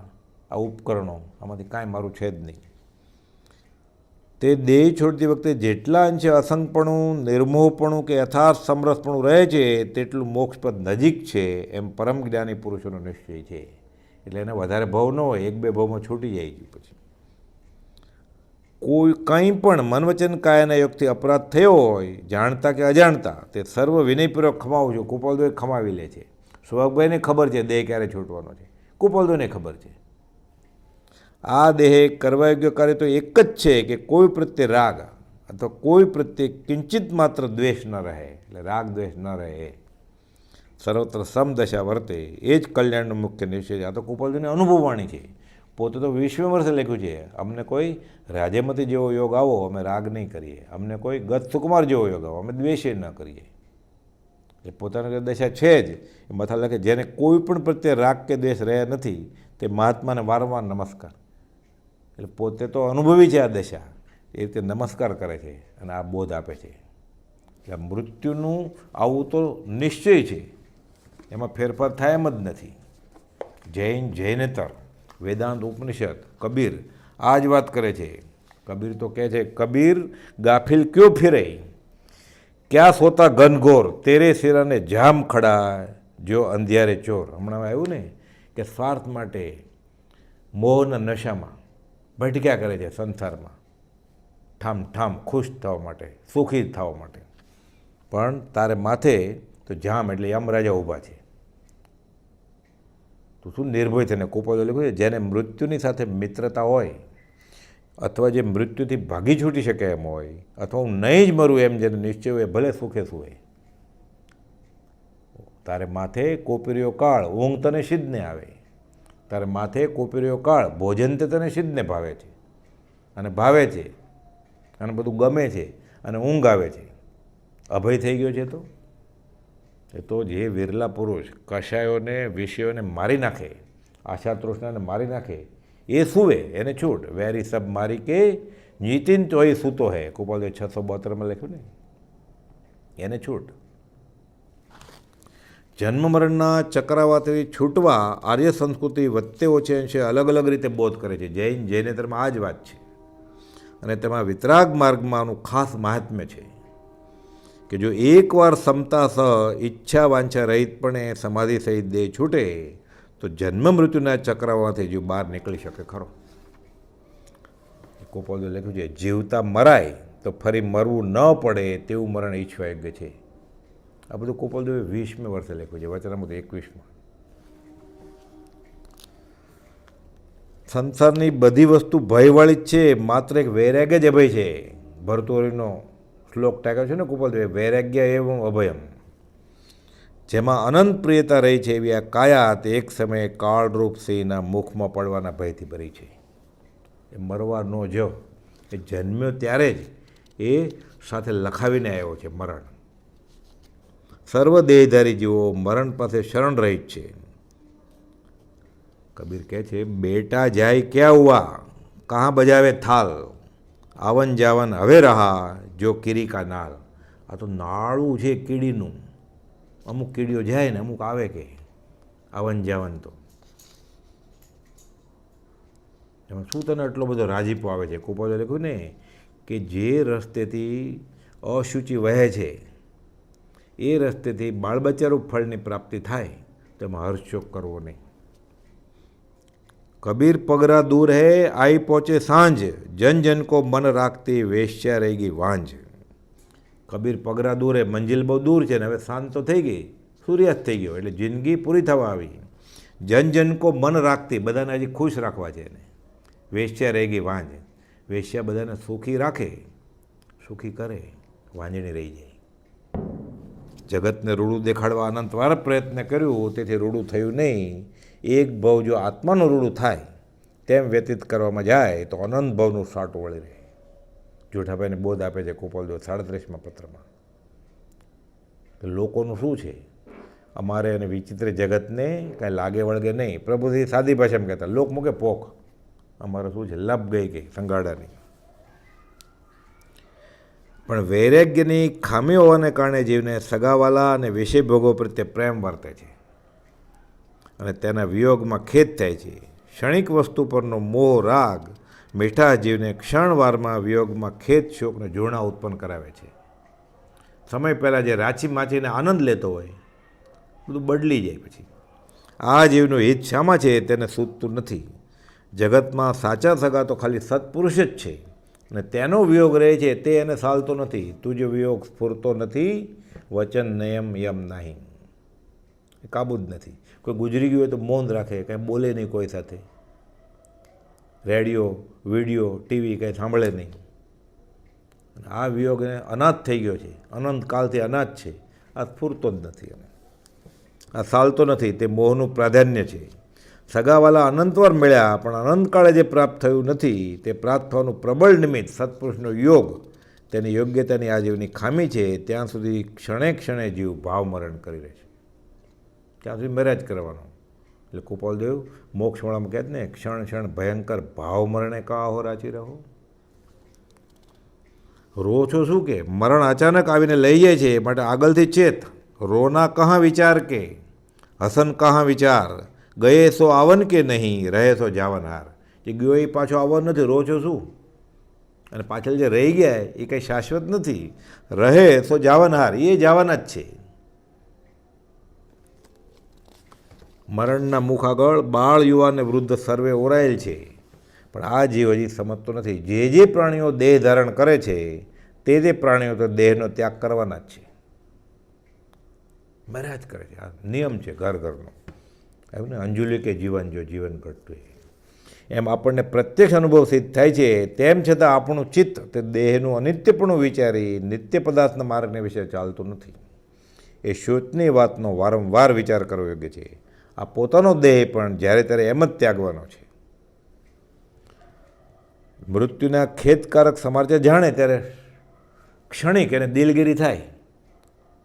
[SPEAKER 1] આ ઉપકરણો, આમાંથી કાંઈ મારું છે જ નહીં. તે દેહ છોડતી વખતે જેટલા અંશે અસંગપણું, નિર્મોહપણું કે યથાર્થ સમરસપણું રહે છે તેટલું મોક્ષપદ નજીક છે એમ પરમ જ્ઞાની પુરુષોનો નિશ્ચય છે. એટલે એને વધારે ભાવ ન હોય, 1-2 ભાવમાં છૂટી જાય છે. પછી કોઈ કંઈ પણ મન વચન કાયાના યોગથી અપરાધ થયો હોય, જાણતા કે અજાણતા, તે સર્વ વિનયપૂર્વક ખમાવું છું. કૃપાલદેવ ખમાવી લે છે. સુભાગભાઈને ખબર છે દેહ ક્યારે છૂટવાનો છે, કૃપાલદેવને ખબર છે. આ દેહે કરવા યોગ્ય કાર્ય તો એક જ છે કે કોઈ પ્રત્યે રાગ અથવા કોઈ પ્રત્યે કિંચિત માત્ર દ્વેષ ન રહે. એટલે રાગ દ્વેષ ન રહે, સર્વત્ર સમદશા વર્તે, એ જ કલ્યાણનો મુખ્ય નિશ્ચય છે. આ તો કૃપાલજીની અનુભવવાણી છે. પોતે તો 20 વર્ષે લખ્યું છે, અમને કોઈ રાજ્યમતી જેવો યોગ આવો અમે રાગ નહીં કરીએ, અમને કોઈ ગત સુકુમાર જેવો યોગ આવો અમે દ્વેષે ન કરીએ. એ પોતાની દશા છે જ. એ મથા લખે જેને કોઈ પણ પ્રત્યે રાગ કે દ્વેષ રહ્યા નથી તે મહાત્માને વારંવાર નમસ્કાર. એટલે પોતે તો અનુભવી છે આ દશા, એ રીતે નમસ્કાર કરે છે અને આ બોધ આપે છે. એટલે મૃત્યુનું આવું તો નિશ્ચય છે, એમાં ફેરફાર થાય એમ જ નથી. જૈન, જૈનેતર, વેદાંત, ઉપનિષદ, કબીર આ જ વાત કરે છે. કબીર તો કહે છે, કબીર ગાફિલ ક્યો ફિરે, ક્યાં સોતા ઘનઘોર, તેરે શેરાને જામ ખડા જો અંધિયારે ચોર. હમણાં આવ્યું ને કે સ્વાર્થ માટે મોહના નશામાં ભટક્યા કરે છે સંસારમાં, ઠામ ઠામ ખુશ થવા માટે, સુખી થવા માટે. પણ તારે માથે તો જામ એટલે યમરાજા ઊભા છે. તો શું નિર્ભય થઈને કૃપાલદેવ લખ્યું છે, જેને મૃત્યુની સાથે મિત્રતા હોય અથવા જે મૃત્યુથી ભાગી છૂટી શકે એમ હોય, અથવા હું નહીં જ મરું એમ જેને નિશ્ચય હોય, ભલે સુખે સુવે. તારે માથે કોપીરીઓ કાળ, ઊંઘ તને સિદ્ધ ને આવે. તારે માથે કોપીરીઓ કાળ, ભોજન તે તને સિદ્ધને ભાવે છે અને ભાવે છે અને બધું ગમે છે અને ઊંઘ આવે છે. અભય થઈ ગયો છે તો એ તો જે વિરલા પુરુષ કષાયોને વિષયોને મારી નાખે, આશા તૃષ્ણાને મારી નાખે, એ સૂવે એને છૂટ. વેરી સબ મારી કે નીતિન તો એ સૂતો હે. કૃપાલદેવ 672માં લખ્યું ને, એને છૂટ. જન્મ મરણના ચક્રાવાતથી છૂટવા આર્ય સંસ્કૃતિ વચ્ચે ઓછે અંશે અલગ અલગ રીતે બોધ કરે છે. જૈન, જૈનેતરમાં આ જ વાત છે. અને તેમાં વિતરાગ માર્ગમાં આનું ખાસ મહાત્મ્ય છે કે જો એકવાર સમતા સહ ઈચ્છા વાંછા રહિતપણે સમાધિ સહિત દેહ છૂટે તો જન્મ મૃત્યુના ચક્રાવાથી જીવ બહાર નીકળી શકે ખરો. કૃપાલદેવ લખ્યું છે, જીવતા મરાય તો ફરી મરવું ન પડે તેવું મરણ ઈચ્છવા યોગ્ય છે. આ બધું કૃપાલદેવે 20મે વર્ષે લખ્યું છે, વચનામૃત 21માં. સંસારની બધી વસ્તુ ભયવાળી જ છે, માત્ર એક વૈરાગ્ય જ અભય છે. ભરતુહરિનો શ્લોક ટાંક્યો છે ને કુપોલદેવે, વૈરાગ્ય એવં અભયમ, જેમાં અનંત પ્રિયતા રહી છે એવી આ કાયા તે એક સમયે કાળરૂપ સિંહના મુખમાં પડવાના ભયથી ભરી છે. એ મરવા ન જો, એ જન્મ્યો ત્યારે જ એ સાથે લખાવીને આવ્યો છે મરણ. સર્વ દેહધારી જીવો મરણ પાસે શરણ રહિત છે. કબીર કહે છે, બેટા જાય ક્યાં હુઆ, કहाँ બજાવે થાલ, આવન જાવન હવે રહા જો કીરી કા નાલ. આ તો નાળું છે કીડીનું, અમુક કીડીઓ જાય ને અમુક આવે કે આવન જાવન. તો એમાં શું તને એટલો બધો રાજીપો આવે છે? કુપોલે લખ્યું ને કે જે રસ્તેથી અશુચિ વહે છે એ રસ્તેથી બાળબચ્ચારૂપ ફળની પ્રાપ્તિ થાય તો એમાં હર્ષશોક કરવો નહીં. કબીર પગરા દૂર હૈ આઈ પહોંચે સાંજ, જન જન કો મન રાખતી વેશ્યા રહી ગઈ વાંજ. કબીર પગરા દૂર હે, મંજિલ બહુ દૂર છે ને હવે સાંજ તો થઈ ગઈ, સૂર્યાસ્ત થઈ ગયો એટલે જિંદગી પૂરી થવા આવી. જન જન કો મન રાખતી, બધાને હજી ખુશ રાખવા છે એને. વેશ્યા રહી ગઈ વાંજ, વેશ્યા બધાને સુખી રાખે, સુખી કરે, વાંજણી રહી જાય. જગતને રૂડું દેખાડવા અનંતવાર પ્રયત્ન કર્યું, તેથી રૂડું થયું નહીં. એક ભવ જો આત્માનું રૂડું થાય તેમ વ્યતીત કરવામાં જાય તો અનંત ભવનું સાટું વળી રહે. જોઠાભાઈને બોધ આપે છે કુપોલદેવ 37મા પત્રમાં કે લોકોનું શું છે, અમારે અને વિચિત્ર જગતને કાંઈ લાગે વળગે નહીં. પ્રભુજી સાદી ભાષામાં કહેતા, લોક મૂકે પોખ, અમારે શું છે, લપ ગઈ કે સંગાડાની. પણ વૈરાગ્યની ખામી હોવાને કારણે જીવને સગાવાલા અને વિષય ભોગો પ્રત્યે પ્રેમ વર્તે છે અને તેના વિયોગમાં ખેદ થાય છે. ક્ષણિક વસ્તુ પરનો મોહ રાગ મીઠા જીવને ક્ષણવારમાં વિયોગમાં ખેદ શોકને જોણા ઉત્પન્ન કરાવે છે. સમય પહેલાં જે રાચી માચીને આનંદ લેતો હોય બધું બદલી જાય પછી. આ જીવનું હિત શામાં છે તેને સૂચતું નથી. જગતમાં સાચા સગા તો ખાલી સત્પુરુષ જ છે અને તેનો વિયોગ રહે છે તે એને સાલતો નથી. તુજ વિયોગ સ્ફૂરતો નથી, વચન નયમ યમ નહીં, એ કાબુ જ નથી. કોઈ ગુજરી ગયું હોય તો મૌન રાખે, કાંઈ બોલે નહીં કોઈ સાથે, રેડિયો વિડીયો ટીવી કંઈ સાંભળે નહીં. આ વિયોગને અનાથ થઈ ગયો છે, અનંતકાળથી અનાથ છે. આ સ્ફૂરતો જ નથી, આ સાલતો નથી. તે મોહનું પ્રાધાન્ય છે. સગાવાલા અનંતવાર મળ્યા પણ અનંતકાળે જે પ્રાપ્ત થયું નથી તે પ્રાપ્ત થવાનું પ્રબળ નિમિત્ત સત્પુરુષનો યોગ, તેની યોગ્યતાની આ જીવની ખામી છે. ત્યાં સુધી ક્ષણે ક્ષણે જીવ ભાવમરણ કરી રહે છે, ત્યાં સુધી મેરેજ કરવાનો. એટલે કુપોલદેવ મોક્ષવાળામાં કહે ને, ક્ષણ ક્ષણ ભયંકર ભાવમરણે કાહો રાચી રહો. રો છો શું કે મરણ અચાનક આવીને લઈ જાય છે, માટે આગળથી ચેત. રોના કહાં વિચાર કે હસન કહાં વિચાર, ગયે સો આવન કે નહીં, રહે સો જાવનહાર. જે ગયો એ પાછો આવવાનો નથી, રો છો શું? અને પાછળ જે રહી ગયા એ કંઈ શાશ્વત નથી. રહે સો જાવનહાર, એ જવાના જ છે. મરણના મુખ આગળ બાળ યુવા અને વૃદ્ધ સર્વે ઓરાયેલ છે, પણ આ જીવ હજી સમજતો નથી. જે પ્રાણીઓ દેહ ધારણ કરે છે તે પ્રાણીઓ તો દેહનો ત્યાગ કરવાના જ છે, મર્યા જ કરે છે. આ નિયમ છે ઘર ઘરનો. એવું ને, અંજુલી કે જીવન જો જીવન ઘટતું એમ આપણને પ્રત્યક્ષ અનુભવ સિદ્ધ થાય છે. તેમ છતાં આપણું ચિત્ત તે દેહનું અનિત્યપણું વિચારી નિત્ય પદાર્થના માર્ગને વિશે ચાલતું નથી. એ શોચની વાતનો વારંવાર વિચાર કરવો યોગ્ય છે. આ પોતાનો દેહ પણ જ્યારે ત્યારે એમ જ ત્યાગવાનો છે. મૃત્યુના ખેદકારક સમાચાર જાણે ત્યારે ક્ષણિક એને દિલગીરી થાય,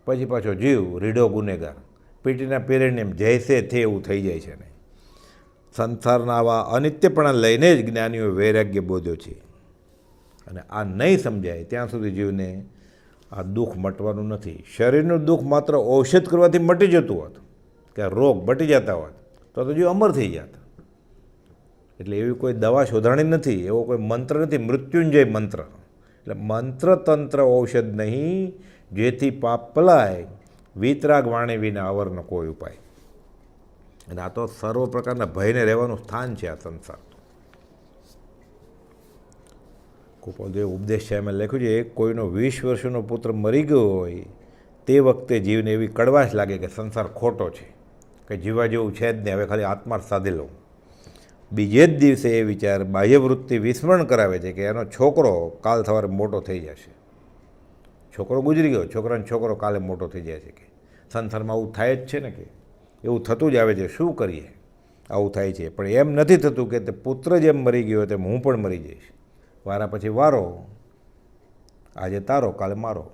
[SPEAKER 1] પછી પાછો જીવ રીઢો ગુનેગાર, પીટીના પીરિયડને એમ જૈસે થે એવું થઈ જાય છે. ને સંસારના આવા અનિત્યપણા લઈને જ જ્ઞાનીઓ વૈરાગ્ય બોધ્યો છે. અને આ નહીં સમજાય ત્યાં સુધી જીવને આ દુઃખ મટવાનું નથી. શરીરનું દુઃખ માત્ર ઔષધ કરવાથી મટી જતું હોત, કે રોગ મટી જતા હોત તો જીવ અમર થઈ જતા. એટલે એવી કોઈ દવા શોધાણી નથી, એવો કોઈ મંત્ર નથી, મૃત્યુંજય મંત્ર. એટલે મંત્ર તંત્ર ઔષધ નહીં, જેથી પાપ પલાય, વિતરાગ વાણી વિના અવરનો કોઈ ઉપાય. અને આ તો સર્વ પ્રકારના ભયને રહેવાનું સ્થાન છે આ સંસાર. કુપોલદેવ ઉપદેશ છે એમાં લખ્યું છે, કોઈનો 20 વર્ષનો પુત્ર મરી ગયો હોય તે વખતે જીવને એવી કડવાશ લાગે કે સંસાર ખોટો છે, કે જીવા જેવું છે જ નહીં, હવે ખાલી આત્મા સાધી લઉં. બીજે જ દિવસે એ વિચાર બાહ્યવૃત્તિ વિસ્મરણ કરાવે છે કે એનો છોકરો કાલ સવારે મોટો થઈ જશે. છોકરો ગુજરી ગયો, છોકરાનો છોકરો કાલે મોટો થઈ જાય છે કે સંસારમાં આવું થાય જ છે ને કે એવું થતું જ આવે છે. શું કરીએ, આવું થાય છે. પણ એમ નથી થતું કે તે પુત્ર જેમ મરી ગયો તેમ હું પણ મરી જઈશ. વારા પછી વારો, આજે તારો કાલે મારો.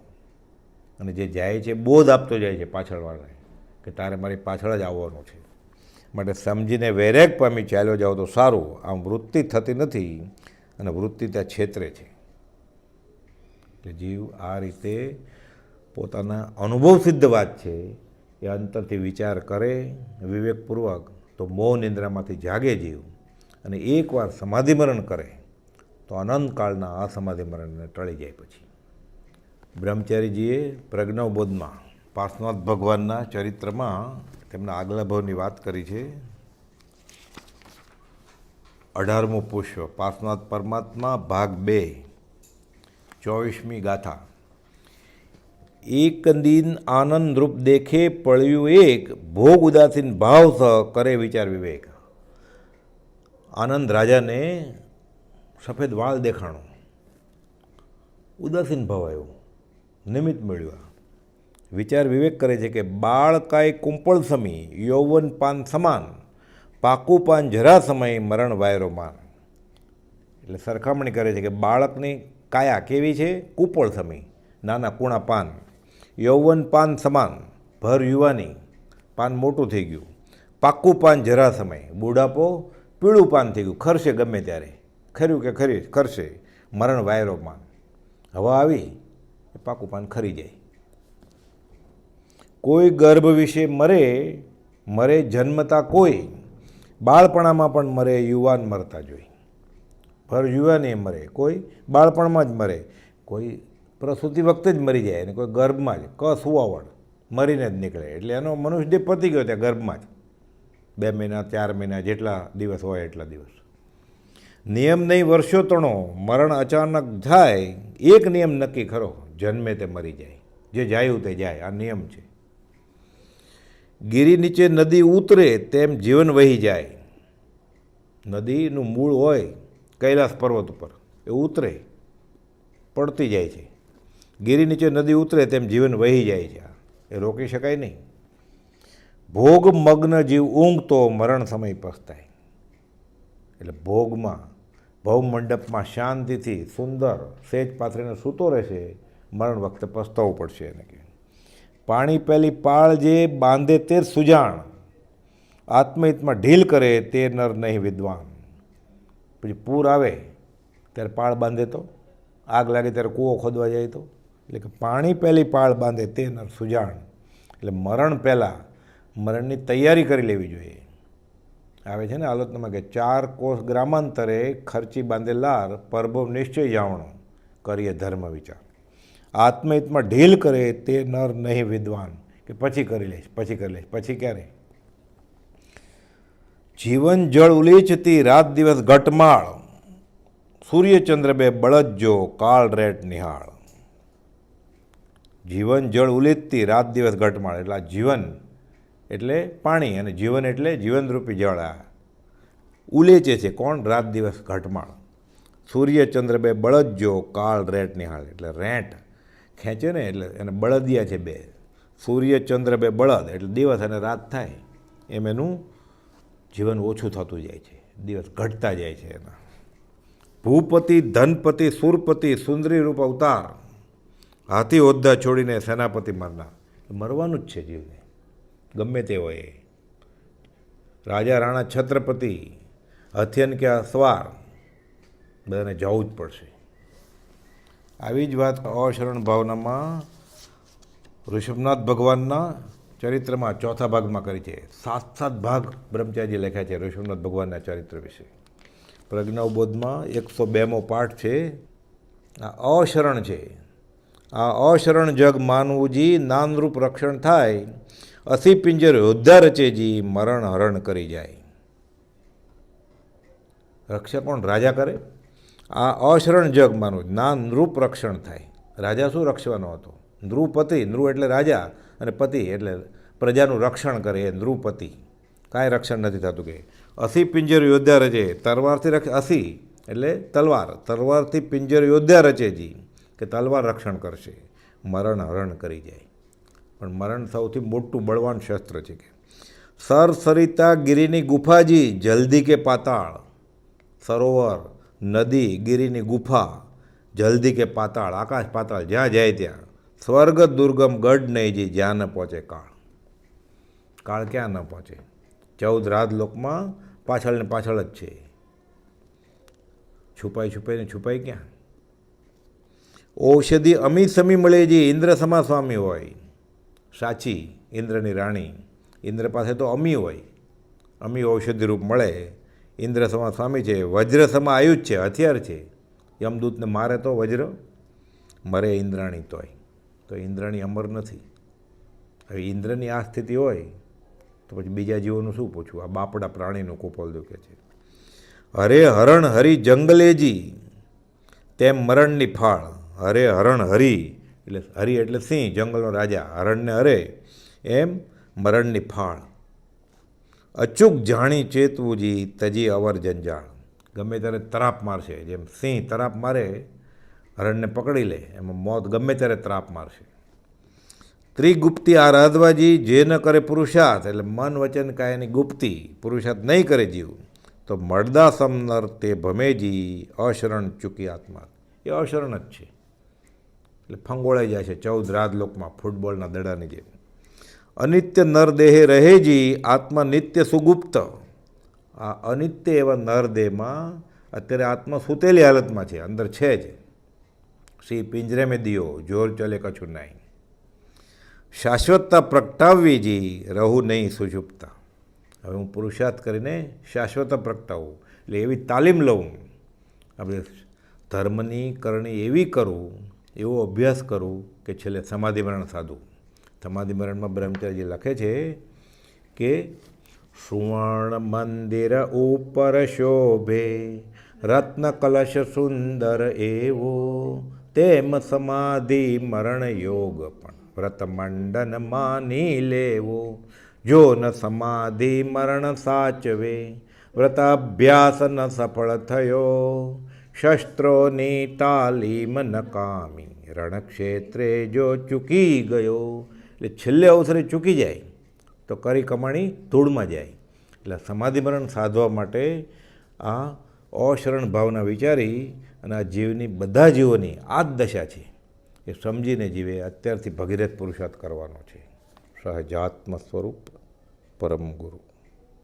[SPEAKER 1] અને જે જાય છે બોધ આપતો જાય છે પાછળવાળાને કે તારે મારી પાછળ જ આવવાનું છે. માટે સમજીને વેરેગ પામી ચાલ્યો જાઓ તો સારું. આમ વૃત્તિ થતી નથી અને વૃત્તિ ત્યાં છેતરે છે. એટલે જીવ આ રીતે પોતાના અનુભવ સિદ્ધ વાત છે એ અંતરથી વિચાર કરે વિવેકપૂર્વક તો મોહ નિંદ્રામાંથી જાગે જીવ. અને એકવાર સમાધિ મરણ કરે તો અનંતકાળના અસમાધિ મરણને ટળી જાય. પછી બ્રહ્મચારીજીએ પ્રજ્ઞાબોધમાં પાર્શ્વનાથ ભગવાનના ચરિત્રમાં તેમના આગલા ભાવની વાત કરી છે. 18મું પુષ્પ પાર્શ્વનાથ પરમાત્મા ભાગ 2 24મી ગાથા. એક દિન આનંદ રૂપ દેખે પળ્યું એક, ભોગ ઉદાસીન ભાવ સ કરે વિચાર વિવેક. આનંદ રાજાને સફેદ વાળ દેખાણો, ઉદાસીન ભાવ આવ્યો, નિમિત્ત મળ્યું. વિચાર વિવેક કરે છે કે બાળકાય કુંપળ સમી, યૌવન પાન સમાન, પાકું પાન જરા સમય, મરણ વાયરો માન. એટલે સરખામણી કરે છે કે બાળકની કાયા કેવી છે? કુંપળ સમી, નાના કૂણા પાન. યૌવન પાન સમાન, ભર યુવાની, પાન મોટું થઈ ગયું. પાકું પાન જરા સમય, બુઢાપો પીળું પાન થઈ ગયું, ખરશે ગમે ત્યારે, ખર્યું કે ખરશે. મરણ વાયરો માન, હવા આવી પાકું પાન ખરી જાય. કોઈ ગર્ભ વિશે મરે જન્મતા કોઈ, બાળપણામાં પણ મરે યુવાન મરતા જોઈ. ભર યુવાની મરે, કોઈ બાળપણમાં જ મરે, કોઈ પ્રસૂતિ વખતે જ મરી જાય, અને કોઈ ગર્ભમાં જ સુવાવડ મરીને જ નીકળે. એટલે એનો મનુષ્ય દેહ પતી ગયો ત્યાં ગર્ભમાં જ. 2 મહિના 4 મહિના જેટલા દિવસ હોય એટલા દિવસ. નિયમ નહીં વર્ષો તણો, મરણ અચાનક થાય. એક નિયમ નક્કી ખરો, જન્મે તે મરી જાય, જે જાયું તે જાય. આ નિયમ છે. ગિરી નીચે નદી ઉતરે તેમ જીવન વહી જાય. નદીનું મૂળ હોય કૈલાસ પર્વત ઉપર, એ ઉતરે, પડતી જાય છે. ગિરી નીચે નદી ઉતરે તેમ જીવન વહી જાય છે. એ રોકી શકાય નહીં. ભોગ મગ્ન જીવ ઊંઘતો, મરણ સમય પસ્તાય. એટલે ભોગમાં ભવમંડપમાં શાંતિથી સુંદર સેજ પાથરીને સૂતો રહેશે, મરણ વખતે પસ્તાવવું પડશે એને. કે પાણી પહેલી પાળ જે બાંધે તે સુજાણ, આત્મહિતમાં ઢીલ કરે તે નર નહીં વિદ્વાન. પછી પૂર આવે ત્યારે પાળ બાંધે તો, આગ લાગે ત્યારે કૂવો ખોદવા જાય તો. એટલે કે પાણી પહેલી પાળ બાંધે તે નર સુજાણ. એટલે મરણ પહેલાં મરણની તૈયારી કરી લેવી જોઈએ. આવે છે ને આલોચનામાં કે 4 કોષ ગ્રામાંતરે ખર્ચી બાંધેલાર, પરભવ નિશ્ચય જાવણો કરીએ ધર્મ વિચાર. આત્મહિતમાં ઢીલ કરે તે નર નહીં વિદ્વાન. કે પછી કરી લઈશ, પછી કરી લઈશ, પછી ક્યારે? જીવન જળ ઉલેચતી રાત દિવસ ઘટમાળ, સૂર્યચંદ્ર બે બળદજો કાળ રેટ નિહાળ. જીવન જળ ઉલેચતી રાત દિવસ ઘટમાળ. એટલે આ જીવન એટલે પાણી અને જીવન એટલે જીવનરૂપી જળ. આ ઉલેચે છે કોણ? રાત દિવસ ઘટમાળ. સૂર્યચંદ્ર બે બળદજો કાળ રેટ નિહાળ. એટલે રેટ ખેંચે ને એટલે એને બળદિયા છે 2. સૂર્યચંદ્ર બે બળદ એટલે દિવસ અને રાત થાય એમ એનું જીવન ઓછું થતું જાય છે, દિવસ ઘટતા જાય છે એના. ભૂપતિ ધનપતિ સુરપતિ સુંદરી રૂપ અવતાર, હાથી હોદ્દા છોડીને સેનાપતિ મરનાર. મરવાનું જ છે જીવને, ગમે તે હોય. રાજા રાણા છત્રપતિ હથિયન કે સવાર બધાને જવું જ પડશે. આવી જ વાત અશરણ ભાવનામાં ઋષભનાથ ભગવાનના ચરિત્રમાં 4થા ભાગમાં કરી છે. 7 ભાગ બ્રહ્મચારીજી લખ્યા છે ઋષભનાથ ભગવાનના ચરિત્ર વિશે. પ્રજ્ઞાબોધમાં 102મો પાઠ છે. આ અશરણ છે. આ અશરણ જગ માનવુંજી, નાનરૂપ રક્ષણ થાય, અસી પિંજર યોદ્ધા રચેજી, મરણ હરણ કરી જાય. રક્ષા કોણ? રાજા કરે. આ અશરણ જગ માનવું, નાનરૂપ રક્ષણ થાય. રાજા શું રક્ષવાનો હતો? નૃપતિ. નૃ એટલે રાજા અને પતિ એટલે પ્રજાનું રક્ષણ કરે એ નૃપતિ. કાંઈ રક્ષણ નથી થતું. કે અસી પિંજર યોદ્ધા રચે, તલવારથી અસી એટલે તલવાર, તલવારથી પિંજર યોદ્ધા રચેજી, કે તલવાર રક્ષણ કરશે. મરણ હરણ કરી જાય. પણ મરણ સૌથી મોટું બળવાન શસ્ત્ર છે કે સર સરિતા ગિરિની ગુફાજી જલ્દી કે પાતાળ. સરોવર, નદી, ગિરિની ગુફા, જલ્દી કે પાતાળ, આકાશ પાતાળ, જ્યાં જાય ત્યાં. સ્વર્ગ દુર્ગમ ગઢ નહીં જી, જ્યાં ન પહોંચે કાળ. કાળ ક્યાં ન પહોંચે? 14 રાજલોકમાં પાછળ ને પાછળ જ છે. છુપાઈ ક્યાં? ઔષધિ અમી સમી મળે જી, ઇન્દ્ર સમા સ્વામી હોય. સાચી ઇન્દ્રની રાણી, ઇન્દ્ર પાસે તો અમી હોય. અમી ઔષધિ રૂપ મળે. ઇન્દ્ર સમા સ્વામી છે. વજ્ર સમા આયુજ છે, હથિયાર છે. યમદૂતને મારે તો વજ્ર, મરે ઇન્દ્રાણી તોય. તો ઇન્દ્રાણી અમર નથી. હવે ઇન્દ્રની આ સ્થિતિ હોય તો પછી બીજા જીવોનું શું પૂછવું? આ બાપડા પ્રાણીનું કુપોલ દુખે છે. હરે હરણ હરી જંગલેજી, તેમ મરણની ફાળ. હરે હરણ હરી એટલે હરી એટલે સિંહ, જંગલનો રાજા. હરણને હરે એમ મરણની ફાળ. અચૂક જાણી ચેતવુંજી, તજી અવર જંજાળ. ગમે ત્યારે તરાપ મારશે. જેમ સિંહ તરાપ મારે, હરણને પકડી લે, એમાં મોત ગમે ત્યારે તરાપ મારશે. ત્રિગુપ્તી આરાધવાજી, જે ન કરે પુરુષાર્થ, એટલે મન વચન કાયાની ગુપ્તી, પુરુષાર્થ નહીં કરે જીવ, તો મળદા સમનર તે ભમેજી, અશરણ ચૂકી આત્મા. એ અશરણ જ છે, એટલે ફંગોળાઈ જાય છે 14 રાજલોકમાં ફૂટબોલના દડાની જેમ. અનિત્ય નરદેહે રહેજી, આત્મા નિત્ય સુગુપ્ત. આ અનિત્ય એવા નરદેહમાં અત્યારે આત્મા સૂતેલી હાલતમાં છે, અંદર છે જ. શ્રી પિંજરે મેં દિયો, જોર ચલે કછું નહીં. શાશ્વતતા પ્રગટાવવીજી, રહું નહીં સુષુપ્તા. હવે હું પુરુષાર્થ કરીને શાશ્વતતા પ્રગટાવું, એટલે એવી તાલીમ લઉં. આપણે ધર્મની કરણી એવી કરું, એવો અભ્યાસ કરું કે છેલ્લે સમાધિ મરણ સાધું. સમાધિ મરણમાં બ્રહ્મચારીજી લખે છે કે સુવર્ણ મંદિર ઉપર શોભે, રત્ન કલશ સુંદર એવો, તેમ સમાધિ મરણ યોગ પણ વ્રત મંડન માની લેવો. જો ન સમાધિ મરણ સાચવે, વ્રતાભ્યાસ ન સફળ થયો, શસ્ત્રોની તાલીમ નકામી, રણક્ષેત્રે જો ચૂકી ગયો. એટલે છેલ્લે અવસરે ચૂકી જાય તો કરી કમાણી ધૂળમાં જાય. એટલે સમાધિ મરણ સાધવા માટે આ અશરણ ભાવના વિચારી અને આ જીવની, બધા જીવોની આ જ દશા છે એ સમજીને જીવે. અત્યારથી ભગીરથ પુરુષાર્થ કરવાનો છે. સહજાત્મ સ્વરૂપ પરમ ગુરુ.